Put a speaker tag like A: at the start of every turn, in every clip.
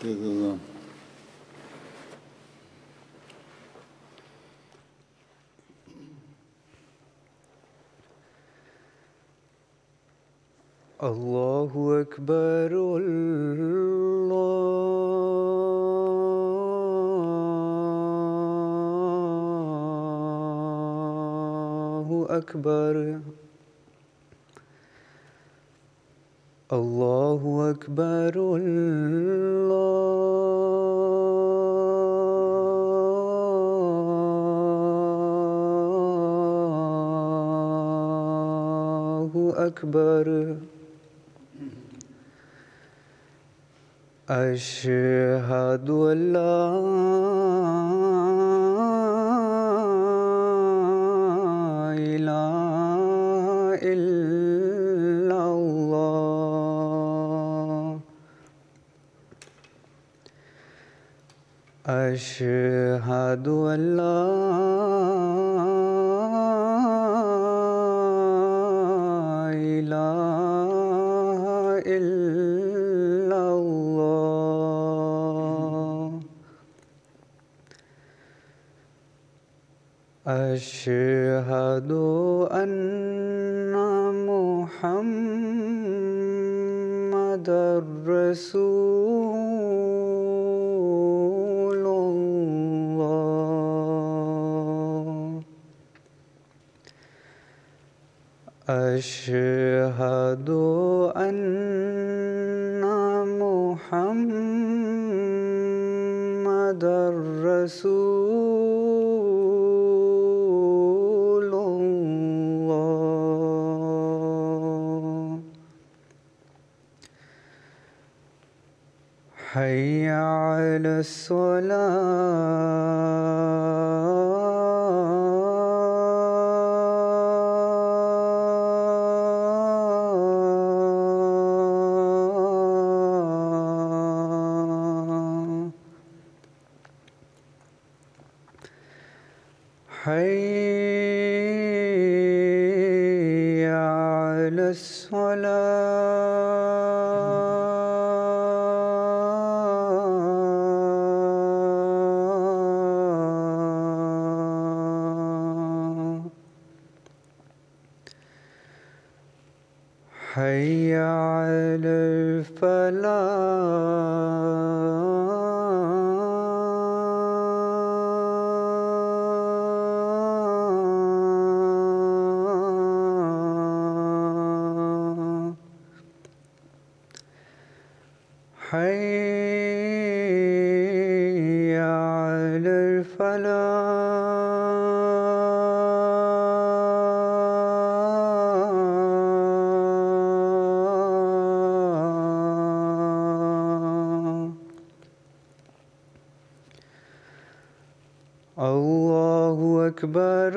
A: الله. الله أكبر الله أكبر الله أكبر الله أكبر أشهد أن لا إله إلا الله أشهد أن لا إله إلا الله أشهد أن محمدًا رسول الله أشهد أن محمدًا رسول الله حي على الصلاة حي على الصلاة حي على الفلاح حي على الفلاح الله أكبر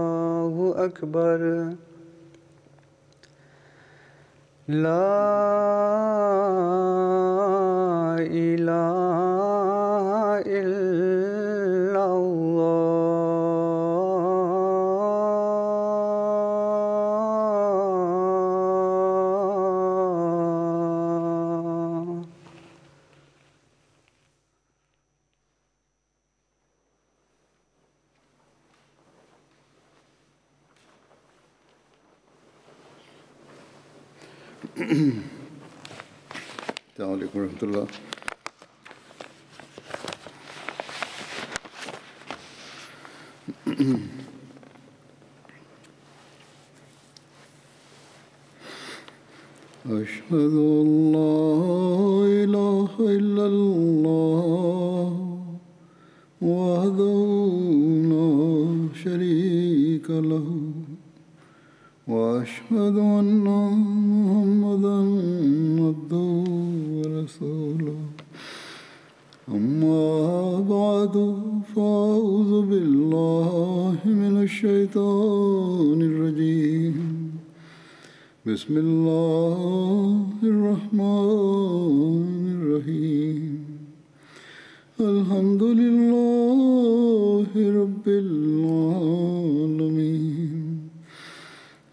A: الله أكبر لا إله إلا الله السلام عليكم ورحمة الله. أشهد أن لا إله إلا الله وحده لا شريك له وأشهد أن محمدًا عبده ورسوله أما بعد فأعوذ بالله من الشيطان الرجيم بسم الله الرحمن الرحيم الحمد لله رب العالمين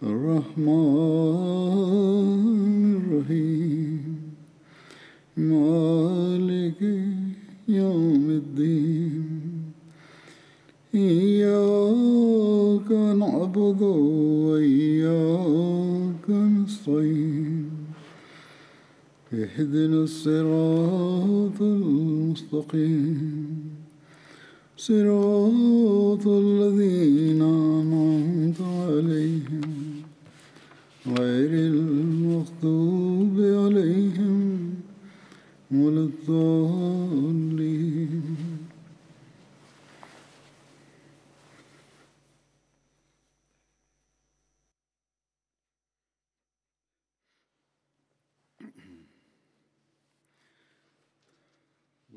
A: الرحمن الرحيم مالك يوم الدين إياك نعبد وإياك نستعين اهدنا الصراط المستقيم صراط الذين أنعمت عليهم غير المغضوب عليهم ولا الضالين.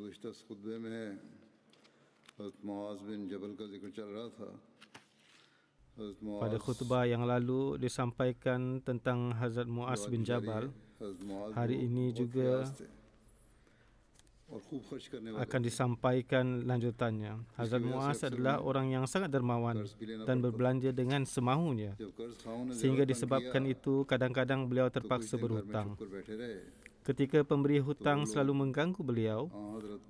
A: गुज़िश्ता खुतबे में हज़रत मुआज़ बिन जबल का जिक्र चल रहा था.
B: Pada khutbah yang lalu disampaikan tentang Hazrat Muaz bin Jabal. Hari ini juga akan disampaikan lanjutannya. Hazrat Muaz adalah orang yang sangat dermawan dan berbelanja dengan semahunya, sehingga disebabkan itu kadang-kadang beliau terpaksa berhutang. Ketika pemberi hutang selalu mengganggu beliau,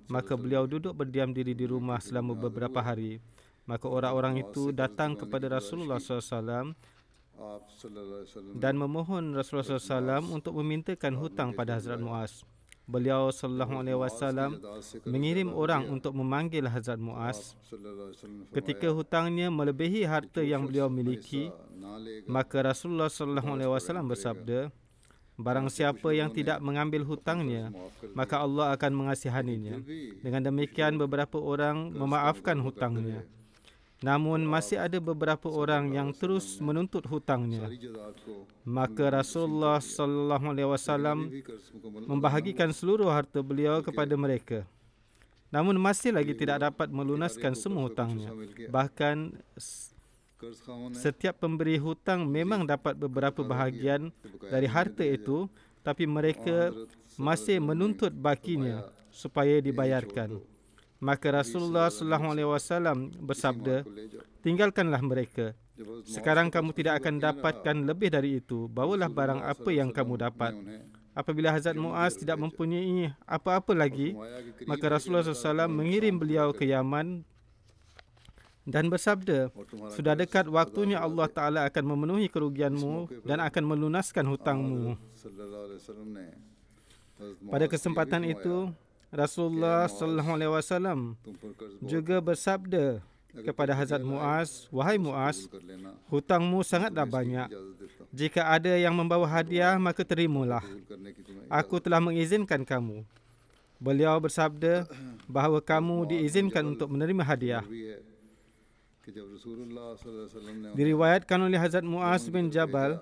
B: maka beliau duduk berdiam diri di rumah selama beberapa hari. Maka orang-orang itu datang kepada Rasulullah SAW dan memohon Rasulullah SAW untuk memintakan hutang pada Hazrat Muaz. Beliau SAW mengirim orang untuk memanggil Hazrat Muaz. Ketika hutangnya melebihi harta yang beliau miliki, maka Rasulullah SAW bersabda, barang siapa yang tidak mengambil hutangnya, maka Allah akan mengasihaninya. Dengan demikian beberapa orang memaafkan hutangnya. Namun masih ada beberapa orang yang terus menuntut hutangnya. Maka Rasulullah SAW membahagikan seluruh harta beliau kepada mereka. Namun masih lagi tidak dapat melunaskan semua hutangnya. Bahkan setiap pemberi hutang memang dapat beberapa bahagian dari harta itu, tapi mereka masih menuntut bakinya supaya dibayarkan. Maka Rasulullah SAW bersabda, tinggalkanlah mereka. Sekarang kamu tidak akan dapatkan lebih dari itu. Bawalah barang apa yang kamu dapat. Apabila Hazrat Muaz tidak mempunyai apa-apa lagi, maka Rasulullah SAW mengirim beliau ke Yaman dan bersabda, sudah dekat waktunya Allah Ta'ala akan memenuhi kerugianmu dan akan melunaskan hutangmu. Pada kesempatan itu, Rasulullah SAW juga bersabda kepada Hazrat Muaz, wahai Muaz, hutangmu sangatlah banyak. Jika ada yang membawa hadiah, maka terimalah. Aku telah mengizinkan kamu. Beliau bersabda bahawa kamu diizinkan untuk menerima hadiah. Diriwayatkan oleh Hazrat Muaz bin Jabal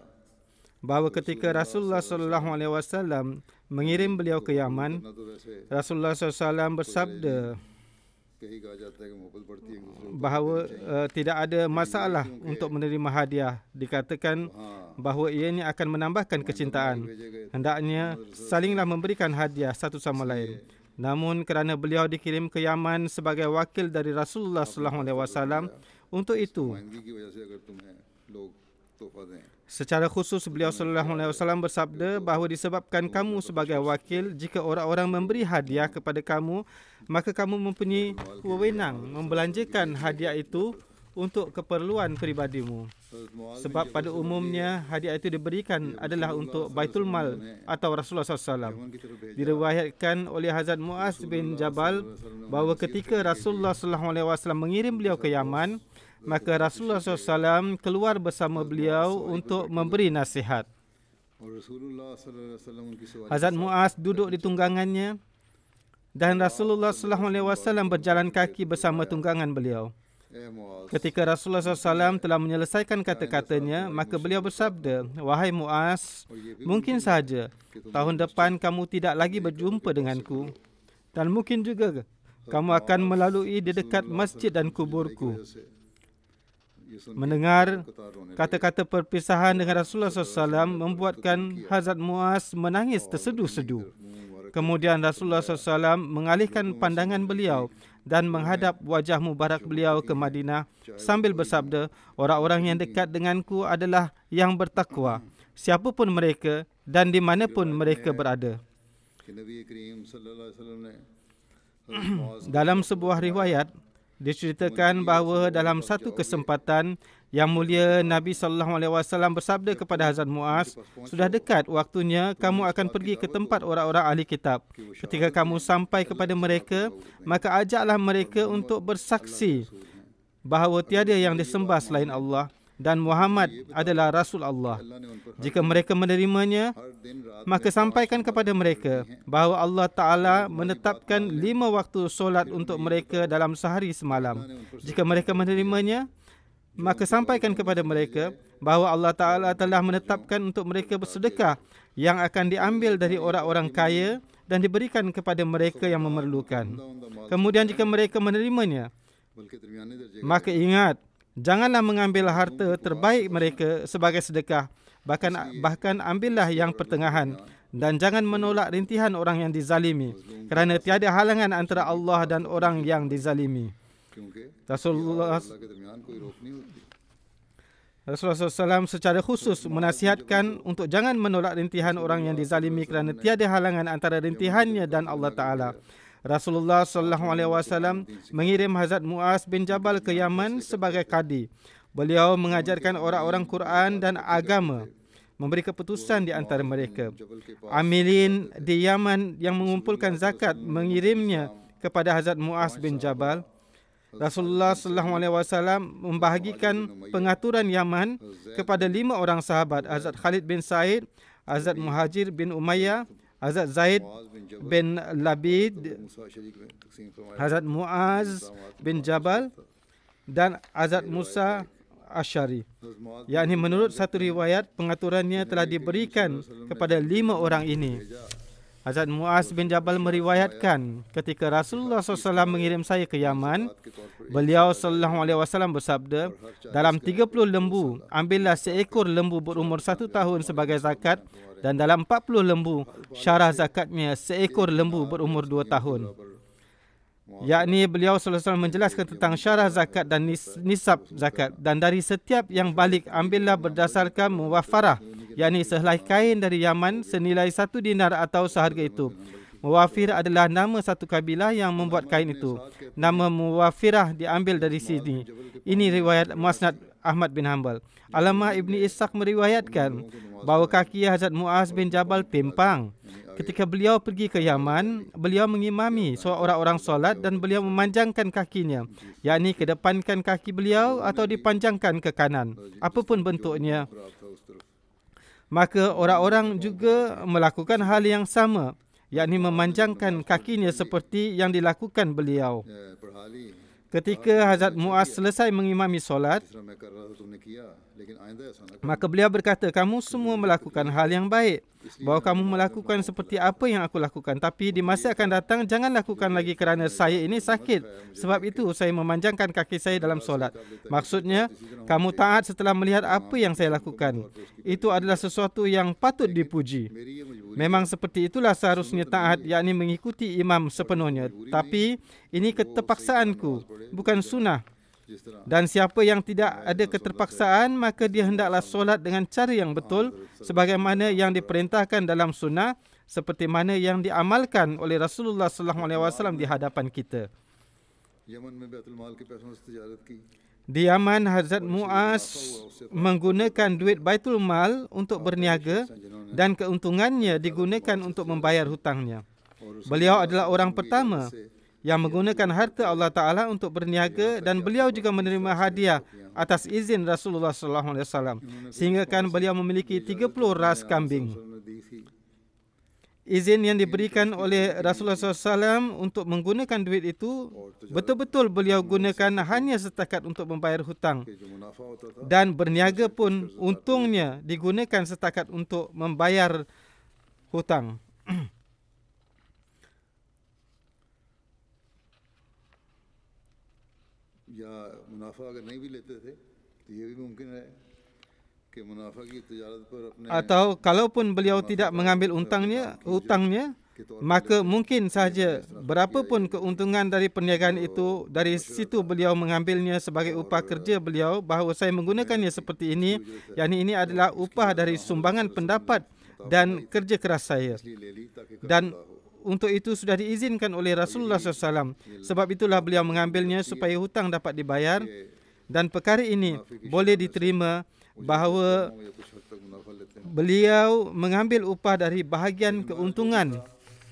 B: bahawa ketika Rasulullah SAW mengirim beliau ke Yaman, Rasulullah SAW bersabda bahawa tidak ada masalah untuk menerima hadiah. Dikatakan bahawa ianya akan menambahkan kecintaan. Hendaknya salinglah memberikan hadiah satu sama lain. Namun kerana beliau dikirim ke Yaman sebagai wakil dari Rasulullah SAW, untuk itu secara khusus beliau SAW bersabda bahawa disebabkan kamu sebagai wakil, jika orang-orang memberi hadiah kepada kamu, maka kamu mempunyai wewenang membelanjakan hadiah itu untuk keperluan peribadimu. Sebab pada umumnya hadiah itu diberikan adalah untuk Baitul Mal atau Rasulullah SAW. Diriwayatkan oleh Hazrat Muaz bin Jabal bahawa ketika Rasulullah SAW mengirim beliau ke Yaman, maka Rasulullah SAW keluar bersama beliau untuk memberi nasihat. Hazrat Muaz duduk di tunggangannya dan Rasulullah SAW berjalan kaki bersama tunggangan beliau. Ketika Rasulullah SAW telah menyelesaikan kata-katanya, maka beliau bersabda, wahai Muaz, mungkin saja tahun depan kamu tidak lagi berjumpa denganku, dan mungkin juga kamu akan melalui di dekat masjid dan kuburku. Mendengar kata-kata perpisahan dengan Rasulullah SAW membuatkan Hazrat Muaz menangis terseduh-seduh. Kemudian Rasulullah SAW mengalihkan pandangan beliau dan menghadap wajah mubarak beliau ke Madinah sambil bersabda, orang-orang yang dekat denganku adalah yang bertakwa, siapapun mereka dan di manapun mereka berada. Dalam sebuah riwayat diceritakan bahawa dalam satu kesempatan Yang Mulia Nabi SAW bersabda kepada Hazrat Muaz, sudah dekat waktunya kamu akan pergi ke tempat orang-orang ahli kitab. Ketika kamu sampai kepada mereka, maka ajaklah mereka untuk bersaksi bahawa tiada yang disembah selain Allah dan Muhammad adalah Rasul Allah. Jika mereka menerimanya, maka sampaikan kepada mereka bahawa Allah Ta'ala menetapkan 5 waktu solat untuk mereka dalam sehari semalam. Jika mereka menerimanya, maka sampaikan kepada mereka bahawa Allah Ta'ala telah menetapkan untuk mereka bersedekah yang akan diambil dari orang-orang kaya dan diberikan kepada mereka yang memerlukan. Kemudian jika mereka menerimanya, maka ingat, janganlah mengambil harta terbaik mereka sebagai sedekah. Bahkan ambillah yang pertengahan dan jangan menolak rintihan orang yang dizalimi, kerana tiada halangan antara Allah dan orang yang dizalimi. Rasulullah SAW secara khusus menasihatkan untuk jangan menolak rintihan orang yang dizalimi kerana tiada halangan antara rintihannya dan Allah Ta'ala. Rasulullah SAW mengirim Hazrat Muaz bin Jabal ke Yaman sebagai kadi. Beliau mengajarkan orang-orang Quran dan agama, memberi keputusan di antara mereka. Amilin di Yaman yang mengumpulkan zakat mengirimnya kepada Hazrat Muaz bin Jabal. Rasulullah SAW membahagikan pengaturan Yaman kepada 5 orang sahabat, Hazrat Khalid bin Said, Hazrat Muhajir bin Umayyah, Hazrat Zaid bin Labid, Hazrat Muaz bin Jabal dan Hazrat Musa Asy'ari. Yakni menurut satu riwayat, pengaturannya telah diberikan kepada 5 orang ini. Hazrat Muaz bin Jabal meriwayatkan, ketika Rasulullah SAW mengirim saya ke Yaman, beliau SAW bersabda, dalam 30 lembu, ambillah seekor lembu berumur 1 tahun sebagai zakat, dan dalam 40 lembu, syarah zakatnya seekor lembu berumur 2 tahun. Yakni beliau SAW menjelaskan tentang syarah zakat dan nisab zakat, dan dari setiap yang balik ambillah berdasarkan muwafarah, yakni sehelai kain dari Yaman senilai 1 dinar atau seharga itu. Muwafir adalah nama satu kabilah yang membuat kain itu. Nama muwafirah diambil dari sini. Ini riwayat Musnad Ahmad bin Hanbal. Alamah Ibni Ishaq meriwayatkan bahawa kaki Hazrat Muaz bin Jabal pimpang. Ketika beliau pergi ke Yaman, beliau mengimami orang-orang solat dan beliau memanjangkan kakinya, yakni kedepankan kaki beliau atau dipanjangkan ke kanan, apapun bentuknya. Maka orang-orang juga melakukan hal yang sama, yakni memanjangkan kakinya seperti yang dilakukan beliau. Ketika Hazrat Muaz selesai mengimami solat, maka beliau berkata, kamu semua melakukan hal yang baik, bahawa kamu melakukan seperti apa yang aku lakukan. Tapi di masa akan datang, jangan lakukan lagi kerana saya ini sakit. Sebab itu saya memanjangkan kaki saya dalam solat. Maksudnya, kamu taat setelah melihat apa yang saya lakukan. Itu adalah sesuatu yang patut dipuji. Memang seperti itulah seharusnya taat, yakni mengikuti imam sepenuhnya. Tapi ini keterpaksaanku, bukan sunnah. Dan siapa yang tidak ada keterpaksaan, maka dia hendaklah solat dengan cara yang betul, sebagaimana yang diperintahkan dalam sunnah, seperti mana yang diamalkan oleh Rasulullah SAW di hadapan kita. Di Yaman, Hazrat Muaz menggunakan duit Baitul Mal untuk berniaga dan keuntungannya digunakan untuk membayar hutangnya. Beliau adalah orang pertama yang menggunakan harta Allah Ta'ala untuk berniaga, dan beliau juga menerima hadiah atas izin Rasulullah SAW, sehingga kan beliau memiliki 30 ras kambing. Izin yang diberikan oleh Rasulullah SAW untuk menggunakan duit itu, betul-betul beliau gunakan hanya setakat untuk membayar hutang. Dan berniaga pun untungnya digunakan setakat untuk membayar hutang. Atau kalaupun beliau tidak mengambil hutangnya, maka mungkin sahaja berapapun keuntungan dari perniagaan itu, dari situ beliau mengambilnya sebagai upah kerja beliau, bahawa saya menggunakannya seperti ini, yakni ini adalah upah dari sumbangan pendapat dan kerja keras saya. Dan untuk itu sudah diizinkan oleh Rasulullah SAW. Sebab itulah beliau mengambilnya supaya hutang dapat dibayar. Dan perkara ini boleh diterima bahawa beliau mengambil upah dari bahagian keuntungan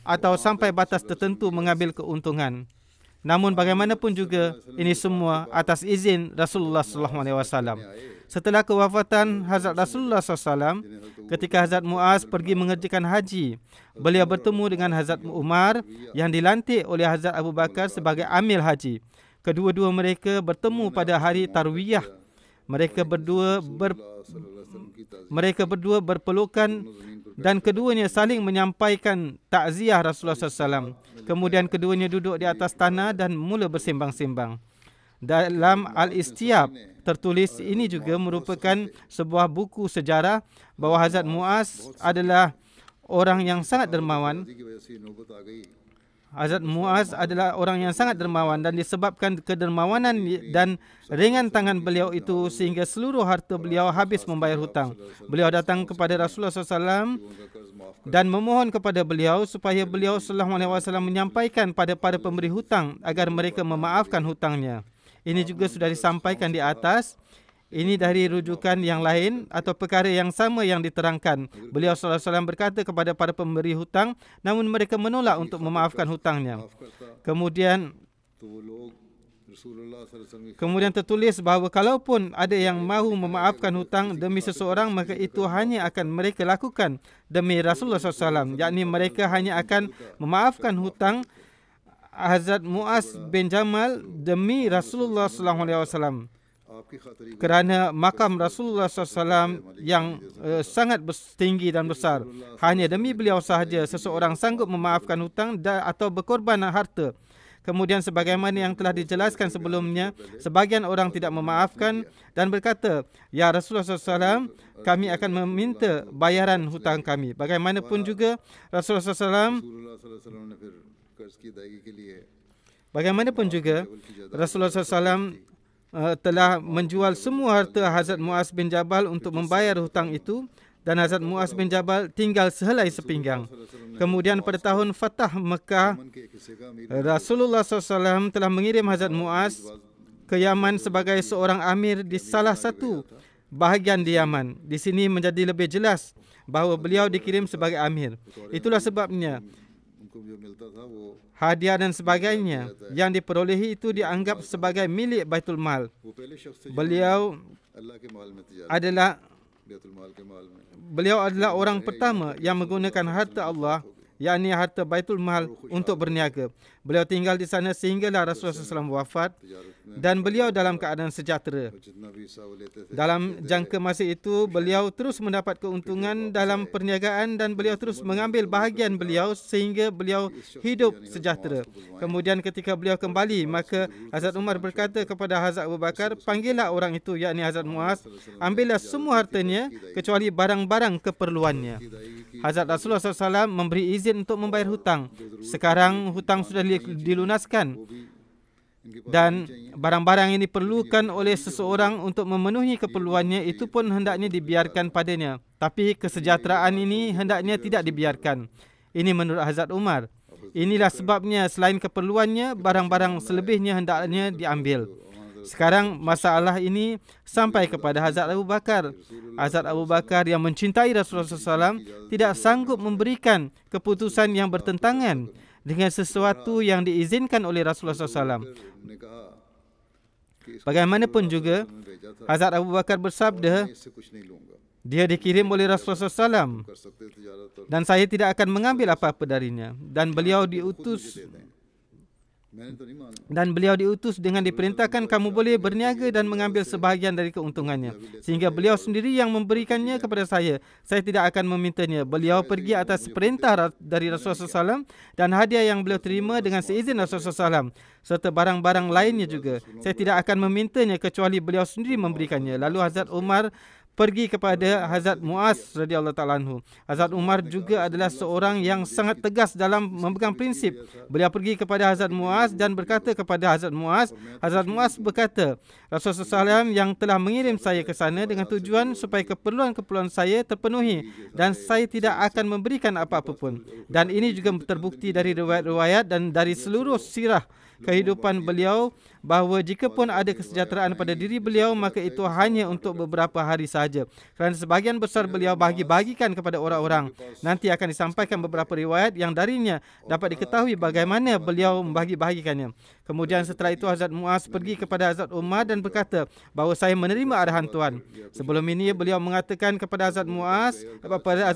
B: atau sampai batas tertentu mengambil keuntungan. Namun bagaimanapun juga ini semua atas izin Rasulullah SAW. Setelah kewafatan Hazrat Rasulullah SAW, ketika Hazrat Muaz pergi mengerjakan haji, beliau bertemu dengan Hazrat Umar yang dilantik oleh Hazrat Abu Bakar sebagai amil haji. Kedua-dua mereka bertemu pada hari Tarwiyah. Mereka berdua berpelukan dan keduanya saling menyampaikan takziah Rasulullah SAW. Kemudian keduanya duduk di atas tanah dan mula bersembang-sembang. Dalam Al-Istiyab tertulis, ini juga merupakan sebuah buku sejarah bahawa Hazrat Muaz adalah orang yang sangat dermawan. Hazrat Muaz adalah orang yang sangat dermawan, dan disebabkan kedermawanan dan ringan tangan beliau itu sehingga seluruh harta beliau habis membayar hutang. Beliau datang kepada Rasulullah SAW dan memohon kepada beliau supaya beliau SAW menyampaikan pada para pemberi hutang agar mereka memaafkan hutangnya. Ini juga sudah disampaikan di atas. Ini dari rujukan yang lain atau perkara yang sama yang diterangkan. Beliau SAW berkata kepada para pemberi hutang, namun mereka menolak untuk memaafkan hutangnya. Kemudian tertulis bahawa kalaupun ada yang mahu memaafkan hutang demi seseorang, maka itu hanya akan mereka lakukan demi Rasulullah SAW. Yakni mereka hanya akan memaafkan hutang Hazrat Muaz bin Jamal demi Rasulullah SAW. Kerana makam Rasulullah SAW yang sangat tinggi dan besar, hanya demi beliau sahaja seseorang sanggup memaafkan hutang atau berkorban harta. Kemudian sebagaimana yang telah dijelaskan sebelumnya, sebagian orang tidak memaafkan dan berkata, "Ya Rasulullah SAW, kami akan meminta bayaran hutang kami." Bagaimanapun juga Rasulullah SAW telah menjual semua harta Hazrat Muaz bin Jabal untuk membayar hutang itu, dan Hazrat Muaz bin Jabal tinggal sehelai sepinggang. Kemudian pada tahun Fatah Mekah, Rasulullah SAW telah mengirim Hazrat Muaz ke Yaman sebagai seorang amir di salah satu bahagian di Yaman. Di sini menjadi lebih jelas bahawa beliau dikirim sebagai amir. Itulah sebabnya hadiah dan sebagainya yang diperolehi itu dianggap sebagai milik Baitul Mal. Beliau adalah orang pertama yang menggunakan harta Allah, yakni harta Baitul Mal, untuk berniaga. Beliau tinggal di sana sehinggalah Rasulullah SAW wafat, dan beliau dalam keadaan sejahtera. Dalam jangka masa itu, beliau terus mendapat keuntungan dalam perniagaan dan beliau terus mengambil bahagian beliau sehingga beliau hidup sejahtera. Kemudian ketika beliau kembali, maka Hazrat Umar berkata kepada Hazrat Abu Bakar, "Panggillah orang itu, yakni Hazrat Muaz, ambillah semua hartanya kecuali barang-barang keperluannya." Hazrat Rasulullah SAW memberi izin untuk membayar hutang. Sekarang hutang sudah dilunaskan dan barang-barang yang diperlukan oleh seseorang untuk memenuhi keperluannya itu pun hendaknya dibiarkan padanya. Tapi kesejahteraan ini hendaknya tidak dibiarkan. Ini menurut Hazrat Umar. Inilah sebabnya selain keperluannya, barang-barang selebihnya hendaknya diambil. Sekarang masalah ini sampai kepada Hazrat Abu Bakar. Hazrat Abu Bakar yang mencintai Rasulullah SAW tidak sanggup memberikan keputusan yang bertentangan dengan sesuatu yang diizinkan oleh Rasulullah SAW. Bagaimanapun juga, Hazrat Abu Bakar bersabda, dia dikirim oleh Rasulullah SAW dan saya tidak akan mengambil apa-apa darinya. Dan beliau diutus dengan diperintahkan, kamu boleh berniaga dan mengambil sebahagian dari keuntungannya. Sehingga beliau sendiri yang memberikannya kepada saya. Saya tidak akan memintanya. Beliau pergi atas perintah dari Rasulullah SAW dan hadiah yang beliau terima dengan seizin Rasulullah SAW serta barang-barang lainnya juga. Saya tidak akan memintanya kecuali beliau sendiri memberikannya. Lalu Hazrat Umar pergi kepada Hazrat Muaz radhiyallahu taala anhu. Hazrat Umar juga adalah seorang yang sangat tegas dalam memegang prinsip. Beliau pergi kepada Hazrat Muaz dan berkata kepada Hazrat Muaz berkata, Rasulullah SAW yang telah mengirim saya ke sana dengan tujuan supaya keperluan-keperluan saya terpenuhi dan saya tidak akan memberikan apa-apa pun. Dan ini juga terbukti dari riwayat-riwayat dan dari seluruh sirah kehidupan beliau bahawa jika pun ada kesejahteraan pada diri beliau, maka itu hanya untuk beberapa hari sahaja. Kerana sebahagian besar beliau bagi-bagikan kepada orang-orang. Nanti akan disampaikan beberapa riwayat yang darinya dapat diketahui bagaimana beliau membagi-bagikannya. Kemudian setelah itu Hazrat Muaz pergi kepada Hazrat Umar dan berkata bahawa saya menerima arahan Tuan. Sebelum ini beliau mengatakan kepada Hazrat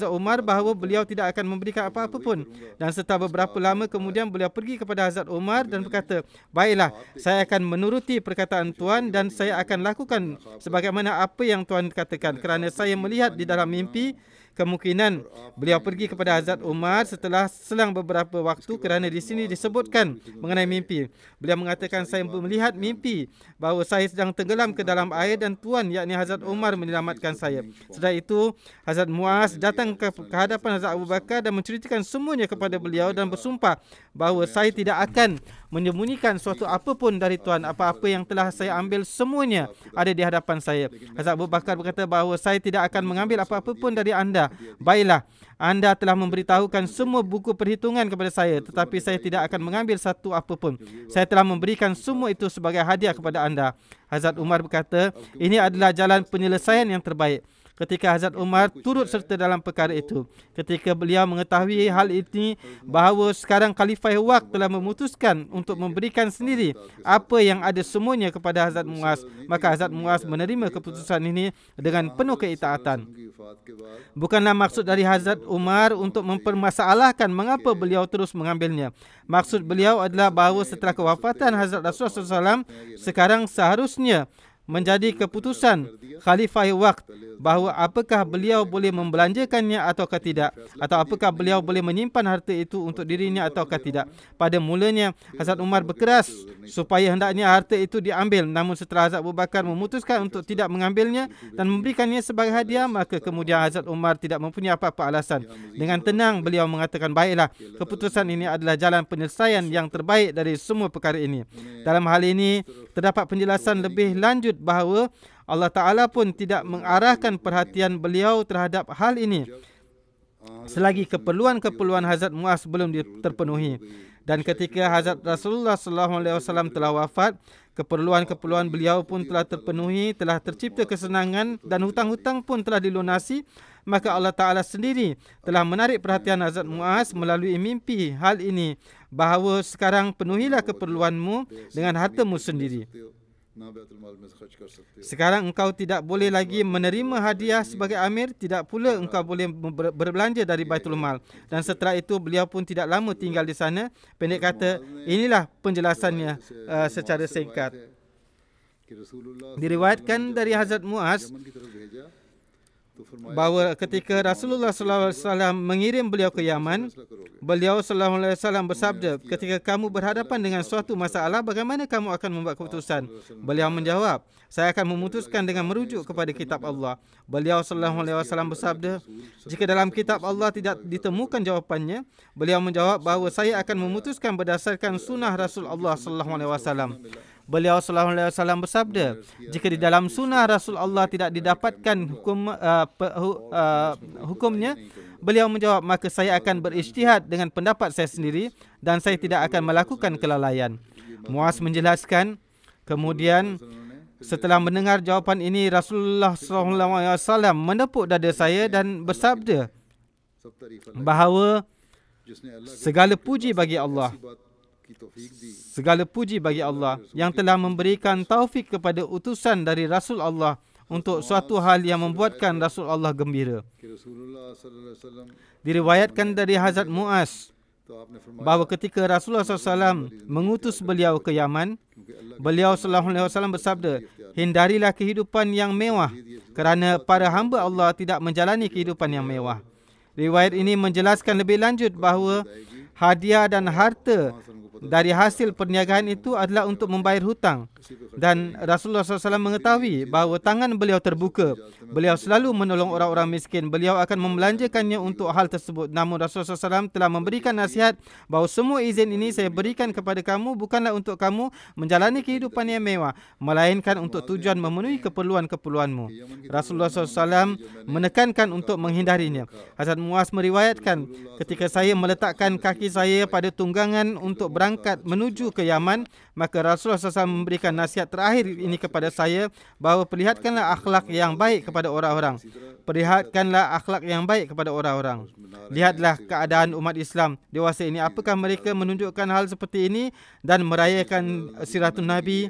B: Umar bahawa beliau tidak akan memberikan apa-apa pun. Dan setelah beberapa lama kemudian beliau pergi kepada Hazrat Umar dan berkata, baiklah, saya akan menuruti perkataan Tuan dan saya akan lakukan sebagaimana apa yang Tuan katakan kerana saya melihat di dalam mimpi. Kemungkinan beliau pergi kepada Hazrat Umar setelah selang beberapa waktu kerana di sini disebutkan mengenai mimpi. Beliau mengatakan saya melihat mimpi bahawa saya sedang tenggelam ke dalam air dan Tuan yakni Hazrat Umar menyelamatkan saya. Setelah itu Hazrat Muaz datang ke hadapan Hazrat Abu Bakar dan menceritakan semuanya kepada beliau dan bersumpah bahawa saya tidak akan menyembunyikan suatu apapun dari Tuan. Apa-apa yang telah saya ambil semuanya ada di hadapan saya. Hazrat Abu Bakar berkata bahawa saya tidak akan mengambil apa-apa pun dari anda. Baiklah, anda telah memberitahukan semua buku perhitungan kepada saya, tetapi saya tidak akan mengambil satu apapun. Saya telah memberikan semua itu sebagai hadiah kepada anda. Hazrat Umar berkata, ini adalah jalan penyelesaian yang terbaik. Ketika Hazrat Umar turut serta dalam perkara itu, ketika beliau mengetahui hal ini bahawa sekarang Khalifah Waqt telah memutuskan untuk memberikan sendiri apa yang ada semuanya kepada Hazrat Muaz, maka Hazrat Muaz menerima keputusan ini dengan penuh keitaatan. Bukanlah maksud dari Hazrat Umar untuk mempermasalahkan mengapa beliau terus mengambilnya. Maksud beliau adalah bahawa setelah kewafatan Hazrat Rasulullah SAW, sekarang seharusnya menjadi keputusan Khalifah Waqt bahawa apakah beliau boleh membelanjakannya ataukah tidak, atau apakah beliau boleh menyimpan harta itu untuk dirinya ataukah tidak. Pada mulanya Hazrat Umar berkeras supaya hendaknya harta itu diambil, namun setelah Hazrat Abu Bakar memutuskan untuk tidak mengambilnya dan memberikannya sebagai hadiah, maka kemudian Hazrat Umar tidak mempunyai apa-apa alasan. Dengan tenang beliau mengatakan, baiklah, keputusan ini adalah jalan penyelesaian yang terbaik dari semua perkara ini. Dalam hal ini terdapat penjelasan lebih lanjut bahawa Allah Ta'ala pun tidak mengarahkan perhatian beliau terhadap hal ini selagi keperluan-keperluan Hazrat Muaz belum terpenuhi. Dan ketika Hazrat Rasulullah SAW telah wafat, keperluan-keperluan beliau pun telah terpenuhi, telah tercipta kesenangan dan hutang-hutang pun telah dilunasi. Maka Allah Ta'ala sendiri telah menarik perhatian Hazrat Muaz melalui mimpi hal ini, bahawa sekarang penuhilah keperluanmu dengan hartamu sendiri. Sekarang engkau tidak boleh lagi menerima hadiah sebagai amir, tidak pula engkau boleh berbelanja dari Baitul Mal. Dan setelah itu beliau pun tidak lama tinggal di sana. Pendek kata, inilah penjelasannya secara singkat. Diriwayatkan dari Hazrat Muaz bahawa ketika Rasulullah SAW mengirim beliau ke Yaman, beliau SAW bersabda, ketika kamu berhadapan dengan suatu masalah, bagaimana kamu akan membuat keputusan? Beliau menjawab, saya akan memutuskan dengan merujuk kepada kitab Allah. Beliau SAW bersabda, jika dalam kitab Allah tidak ditemukan jawapannya, beliau menjawab bahawa saya akan memutuskan berdasarkan sunnah Rasulullah SAW. Beliau SAW bersabda, jika di dalam sunnah Rasul Allah tidak didapatkan hukumnya, beliau menjawab, maka saya akan berijtihad dengan pendapat saya sendiri dan saya tidak akan melakukan kelalaian. Muaz menjelaskan, kemudian setelah mendengar jawapan ini, Rasulullah SAW menepuk dada saya dan bersabda bahawa segala puji bagi Allah. Segala puji bagi Allah yang telah memberikan taufik kepada utusan dari Rasul Allah untuk suatu hal yang membuatkan Rasul Allah gembira. Diriwayatkan dari Hazrat Muaz bahawa ketika Rasulullah SAW mengutus beliau ke Yaman, beliau SAW bersabda, hindarilah kehidupan yang mewah kerana para hamba Allah tidak menjalani kehidupan yang mewah. Riwayat ini menjelaskan lebih lanjut bahawa hadiah dan harta dari hasil perniagaan itu adalah untuk membayar hutang. Dan Rasulullah SAW mengetahui bahawa tangan beliau terbuka. Beliau selalu menolong orang-orang miskin. Beliau akan membelanjakannya untuk hal tersebut. Namun Rasulullah SAW telah memberikan nasihat bahawa semua izin ini saya berikan kepada kamu bukanlah untuk kamu menjalani kehidupan yang mewah, melainkan untuk tujuan memenuhi keperluan-keperluanmu. Rasulullah SAW menekankan untuk menghindarinya. Hazrat Muaz meriwayatkan, ketika saya meletakkan kaki saya pada tunggangan untuk berangkat menuju ke Yaman, maka Rasulullah SAW memberikan nasihat terakhir ini kepada saya bahawa perlihatkanlah akhlak yang baik kepada orang-orang. Perlihatkanlah akhlak yang baik kepada orang-orang. Lihatlah keadaan umat Islam dewasa ini. Apakah mereka menunjukkan hal seperti ini dan merayakan Siratul Nabi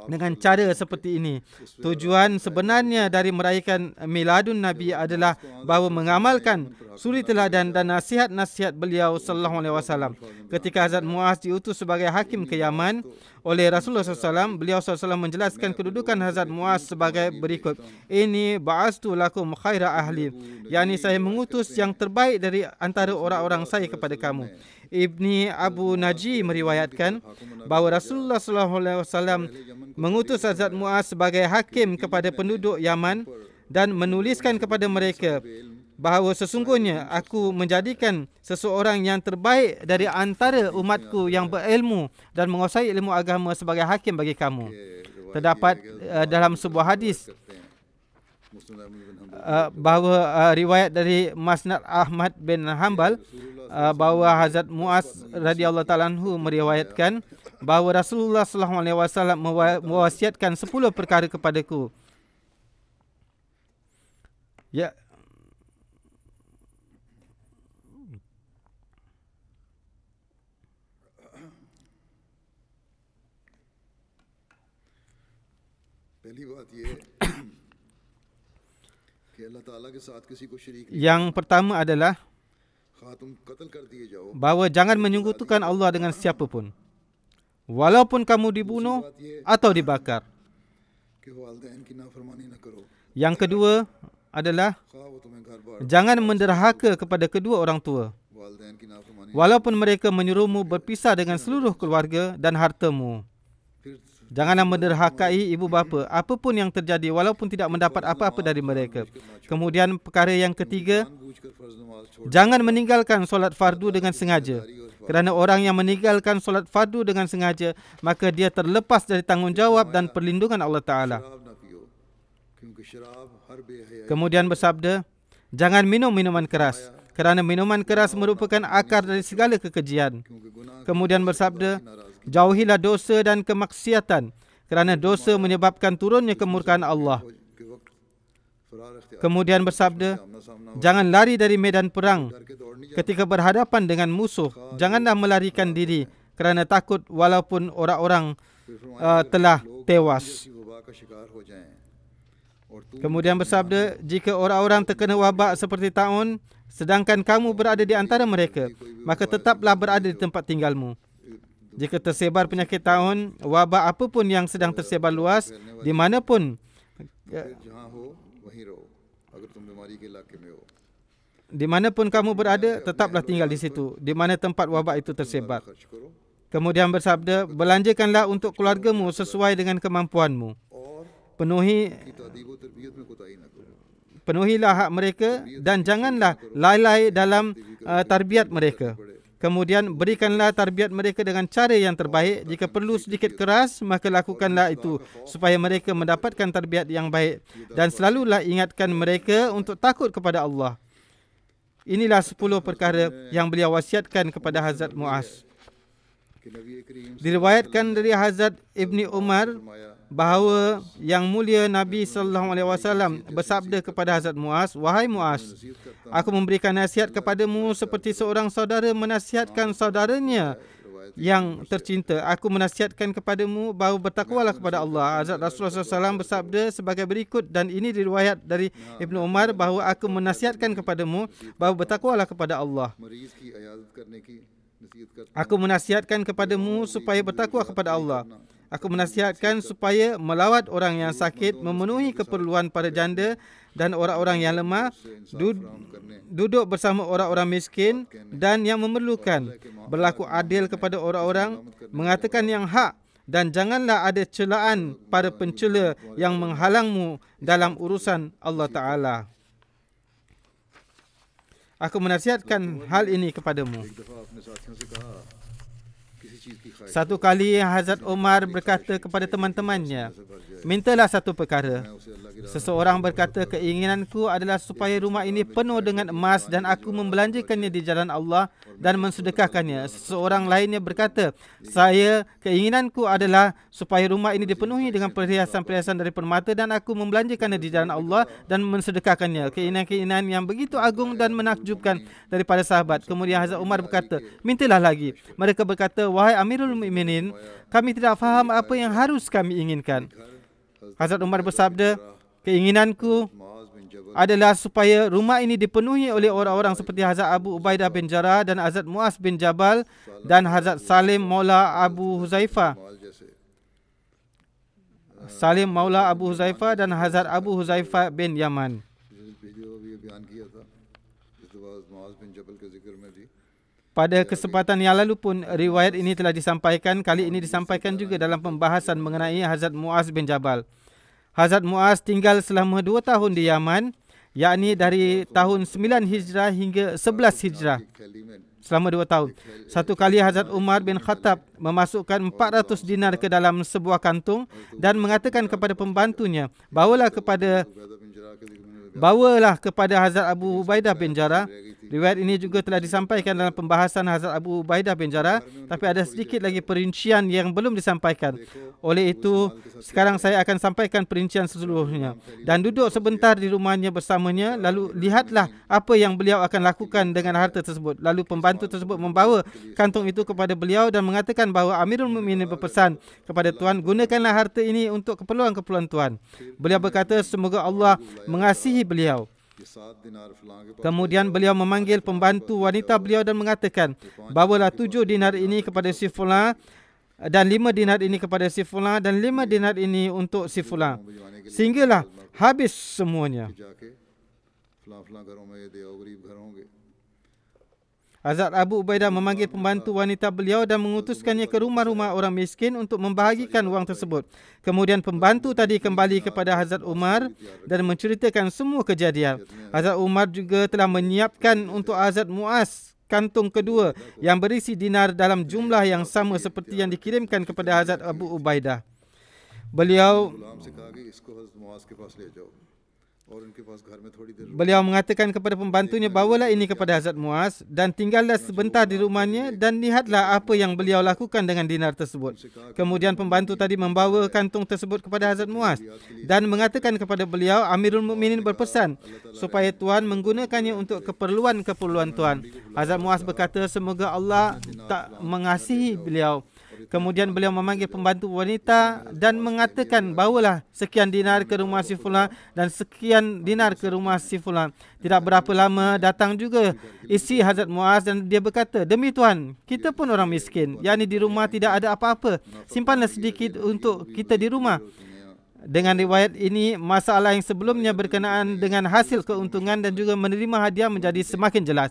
B: dengan cara seperti ini? Tujuan sebenarnya dari merayakan Miladun Nabi adalah bahawa mengamalkan suri teladan dan nasihat-nasihat beliau sallallahu alaihi wasallam. Ketika Hazrat Muaz diutus sebagai hakim ke Yaman oleh Rasulullah SAW, beliau SAW menjelaskan kedudukan Hazrat Muaz sebagai berikut. Ini ba'astu lakum khaira ahli, yakni saya mengutus yang terbaik dari antara orang-orang saya kepada kamu. Ibni Abu Naji meriwayatkan bahawa Rasulullah SAW mengutus Hazrat Muaz sebagai hakim kepada penduduk Yaman dan menuliskan kepada mereka bahawa sesungguhnya aku menjadikan seseorang yang terbaik dari antara umatku yang berilmu dan menguasai ilmu agama sebagai hakim bagi kamu. Terdapat dalam sebuah hadis bahawa riwayat dari Musnad Ahmad bin Hanbal bahawa Hazrat Muaz radhiyallahu ta'ala anhu meriwayatkan bahawa Rasulullah sallallahu alaihi wasallam mewasiatkan 10 perkara kepadaku. Ya. Yang pertama adalah bahawa jangan menyekutukan Allah dengan siapa pun, walaupun kamu dibunuh atau dibakar. Yang kedua adalah jangan menderhaka kepada kedua orang tua, walaupun mereka menyuruhmu berpisah dengan seluruh keluarga dan hartamu. Janganlah menderhakai ibu bapa apapun yang terjadi walaupun tidak mendapat apa-apa dari mereka. Kemudian perkara yang ketiga, jangan meninggalkan solat fardu dengan sengaja. Kerana orang yang meninggalkan solat fardu dengan sengaja, maka dia terlepas dari tanggungjawab dan perlindungan Allah Ta'ala. Kemudian bersabda, jangan minum minuman keras, kerana minuman keras merupakan akar dari segala kekejian. Kemudian bersabda, jauhilah dosa dan kemaksiatan, kerana dosa menyebabkan turunnya kemurkaan Allah. Kemudian bersabda, jangan lari dari medan perang. Ketika berhadapan dengan musuh, janganlah melarikan diri kerana takut walaupun orang-orang telah tewas. Kemudian bersabda, jika orang-orang terkena wabak seperti taun, sedangkan kamu berada di antara mereka, maka tetaplah berada di tempat tinggalmu. Jika tersebar penyakit taun, wabak apapun yang sedang tersebar luas, di manapun kamu berada, tetaplah tinggal di situ, di mana tempat wabak itu tersebar. Kemudian bersabda, belanjakanlah untuk keluargamu sesuai dengan kemampuanmu. Penuhilah hak mereka dan janganlah lalai dalam tarbiyat mereka. Kemudian berikanlah tarbiyat mereka dengan cara yang terbaik. Jika perlu sedikit keras, maka lakukanlah itu supaya mereka mendapatkan tarbiyat yang baik. Dan selalulah ingatkan mereka untuk takut kepada Allah. Inilah 10 perkara yang beliau wasiatkan kepada Hazrat Muaz. Diriwayatkan dari Hazrat Ibni Umar bahawa yang mulia Nabi SAW bersabda kepada Hazrat Muaz, wahai Muaz, aku memberikan nasihat kepadamu seperti seorang saudara menasihatkan saudaranya yang tercinta. Aku menasihatkan kepadamu bahawa bertakwalah kepada Allah. Hazrat Rasulullah SAW bersabda sebagai berikut, dan ini diriwayat dari Ibnu Umar, bahawa aku menasihatkan kepadamu bahawa bertakwalah kepada Allah. Aku menasihatkan kepadamu supaya bertakwa kepada Allah. Aku menasihatkan supaya melawat orang yang sakit, memenuhi keperluan para janda dan orang-orang yang lemah, duduk bersama orang-orang miskin dan yang memerlukan, berlaku adil kepada orang-orang, mengatakan yang hak, dan janganlah ada celaan pada pencela yang menghalangmu dalam urusan Allah Ta'ala. Aku menasihatkan hal ini kepadamu. Satu kali Hazrat Umar berkata kepada teman-temannya, mintalah satu perkara. Seseorang berkata, keinginanku adalah supaya rumah ini penuh dengan emas dan aku membelanjakannya di jalan Allah dan mensedekahkannya. Seseorang lainnya berkata, keinginanku adalah supaya rumah ini dipenuhi dengan perhiasan-perhiasan dari permata dan aku membelanjakannya di jalan Allah dan mensedekahkannya. Keinginan-keinginan yang begitu agung dan menakjubkan daripada sahabat. Kemudian Hazrat Umar berkata, mintalah lagi. Mereka berkata, wahai Amirul Mukminin, kami tidak faham apa yang harus kami inginkan. Hazrat Umar bersabda, keinginanku adalah supaya rumah ini dipenuhi oleh orang-orang seperti Hazrat Abu Ubaidah bin Jarrah dan Hazrat Muaz bin Jabal dan Hazrat Salim Maula Abu Huzaifah. Salim Maula Abu Huzaifah dan Hazrat Abu Huzaifah bin Yaman. Pada kesempatan yang lalu pun riwayat ini telah disampaikan. Kali ini disampaikan juga dalam pembahasan mengenai Hazrat Muaz bin Jabal. Hazrat Muaz tinggal selama 2 tahun di Yaman, yakni dari tahun 9 Hijrah hingga 11 Hijrah. Selama 2 tahun. Satu kali Hazrat Umar bin Khattab memasukkan 400 dinar ke dalam sebuah kantung dan mengatakan kepada pembantunya, bawalah kepada Hazrat Abu Ubaidah bin Jarrah. Riwayat ini juga telah disampaikan dalam pembahasan Hazrat Abu Ubaidah bin Jarrah, tapi ada sedikit lagi perincian yang belum disampaikan. Oleh itu, sekarang saya akan sampaikan perincian seluruhnya. Dan duduk sebentar di rumahnya bersamanya, lalu lihatlah apa yang beliau akan lakukan dengan harta tersebut. Lalu pembantu tersebut membawa kantung itu kepada beliau dan mengatakan bahawa Amirul Mukminin berpesan kepada Tuan, gunakanlah harta ini untuk keperluan-keperluan Tuan. Beliau berkata, semoga Allah mengasihi beliau. Kemudian beliau memanggil pembantu wanita beliau dan mengatakan, bawalah 7 dinar ini kepada si fulan dan 5 dinar ini kepada si fulan dan 5 dinar ini untuk si fulan, sehinggalah habis semuanya. Hazrat Abu Ubaidah memanggil pembantu wanita beliau dan mengutuskannya ke rumah-rumah orang miskin untuk membahagikan wang tersebut. Kemudian pembantu tadi kembali kepada Hazrat Umar dan menceritakan semua kejadian. Hazrat Umar juga telah menyiapkan untuk Hazrat Muaz kantung kedua yang berisi dinar dalam jumlah yang sama seperti yang dikirimkan kepada Hazrat Abu Ubaidah. Beliau mengatakan kepada pembantunya, bawalah ini kepada Hazrat Muaz dan tinggallah sebentar di rumahnya dan lihatlah apa yang beliau lakukan dengan dinar tersebut. Kemudian pembantu tadi membawa kantung tersebut kepada Hazrat Muaz dan mengatakan kepada beliau, Amirul Mukminin berpesan supaya Tuan menggunakannya untuk keperluan-keperluan Tuan. Hazrat Muaz berkata, semoga Allah tak mengasihi beliau. Kemudian beliau memanggil pembantu wanita dan mengatakan, bawalah sekian dinar ke rumah si fulan dan sekian dinar ke rumah si fulan. Tidak berapa lama datang juga isteri Hazrat Muaz dan dia berkata, demi Tuan, kita pun orang miskin, yakni di rumah tidak ada apa-apa. Simpanlah sedikit untuk kita di rumah. Dengan riwayat ini, masalah yang sebelumnya berkenaan dengan hasil keuntungan dan juga menerima hadiah menjadi semakin jelas.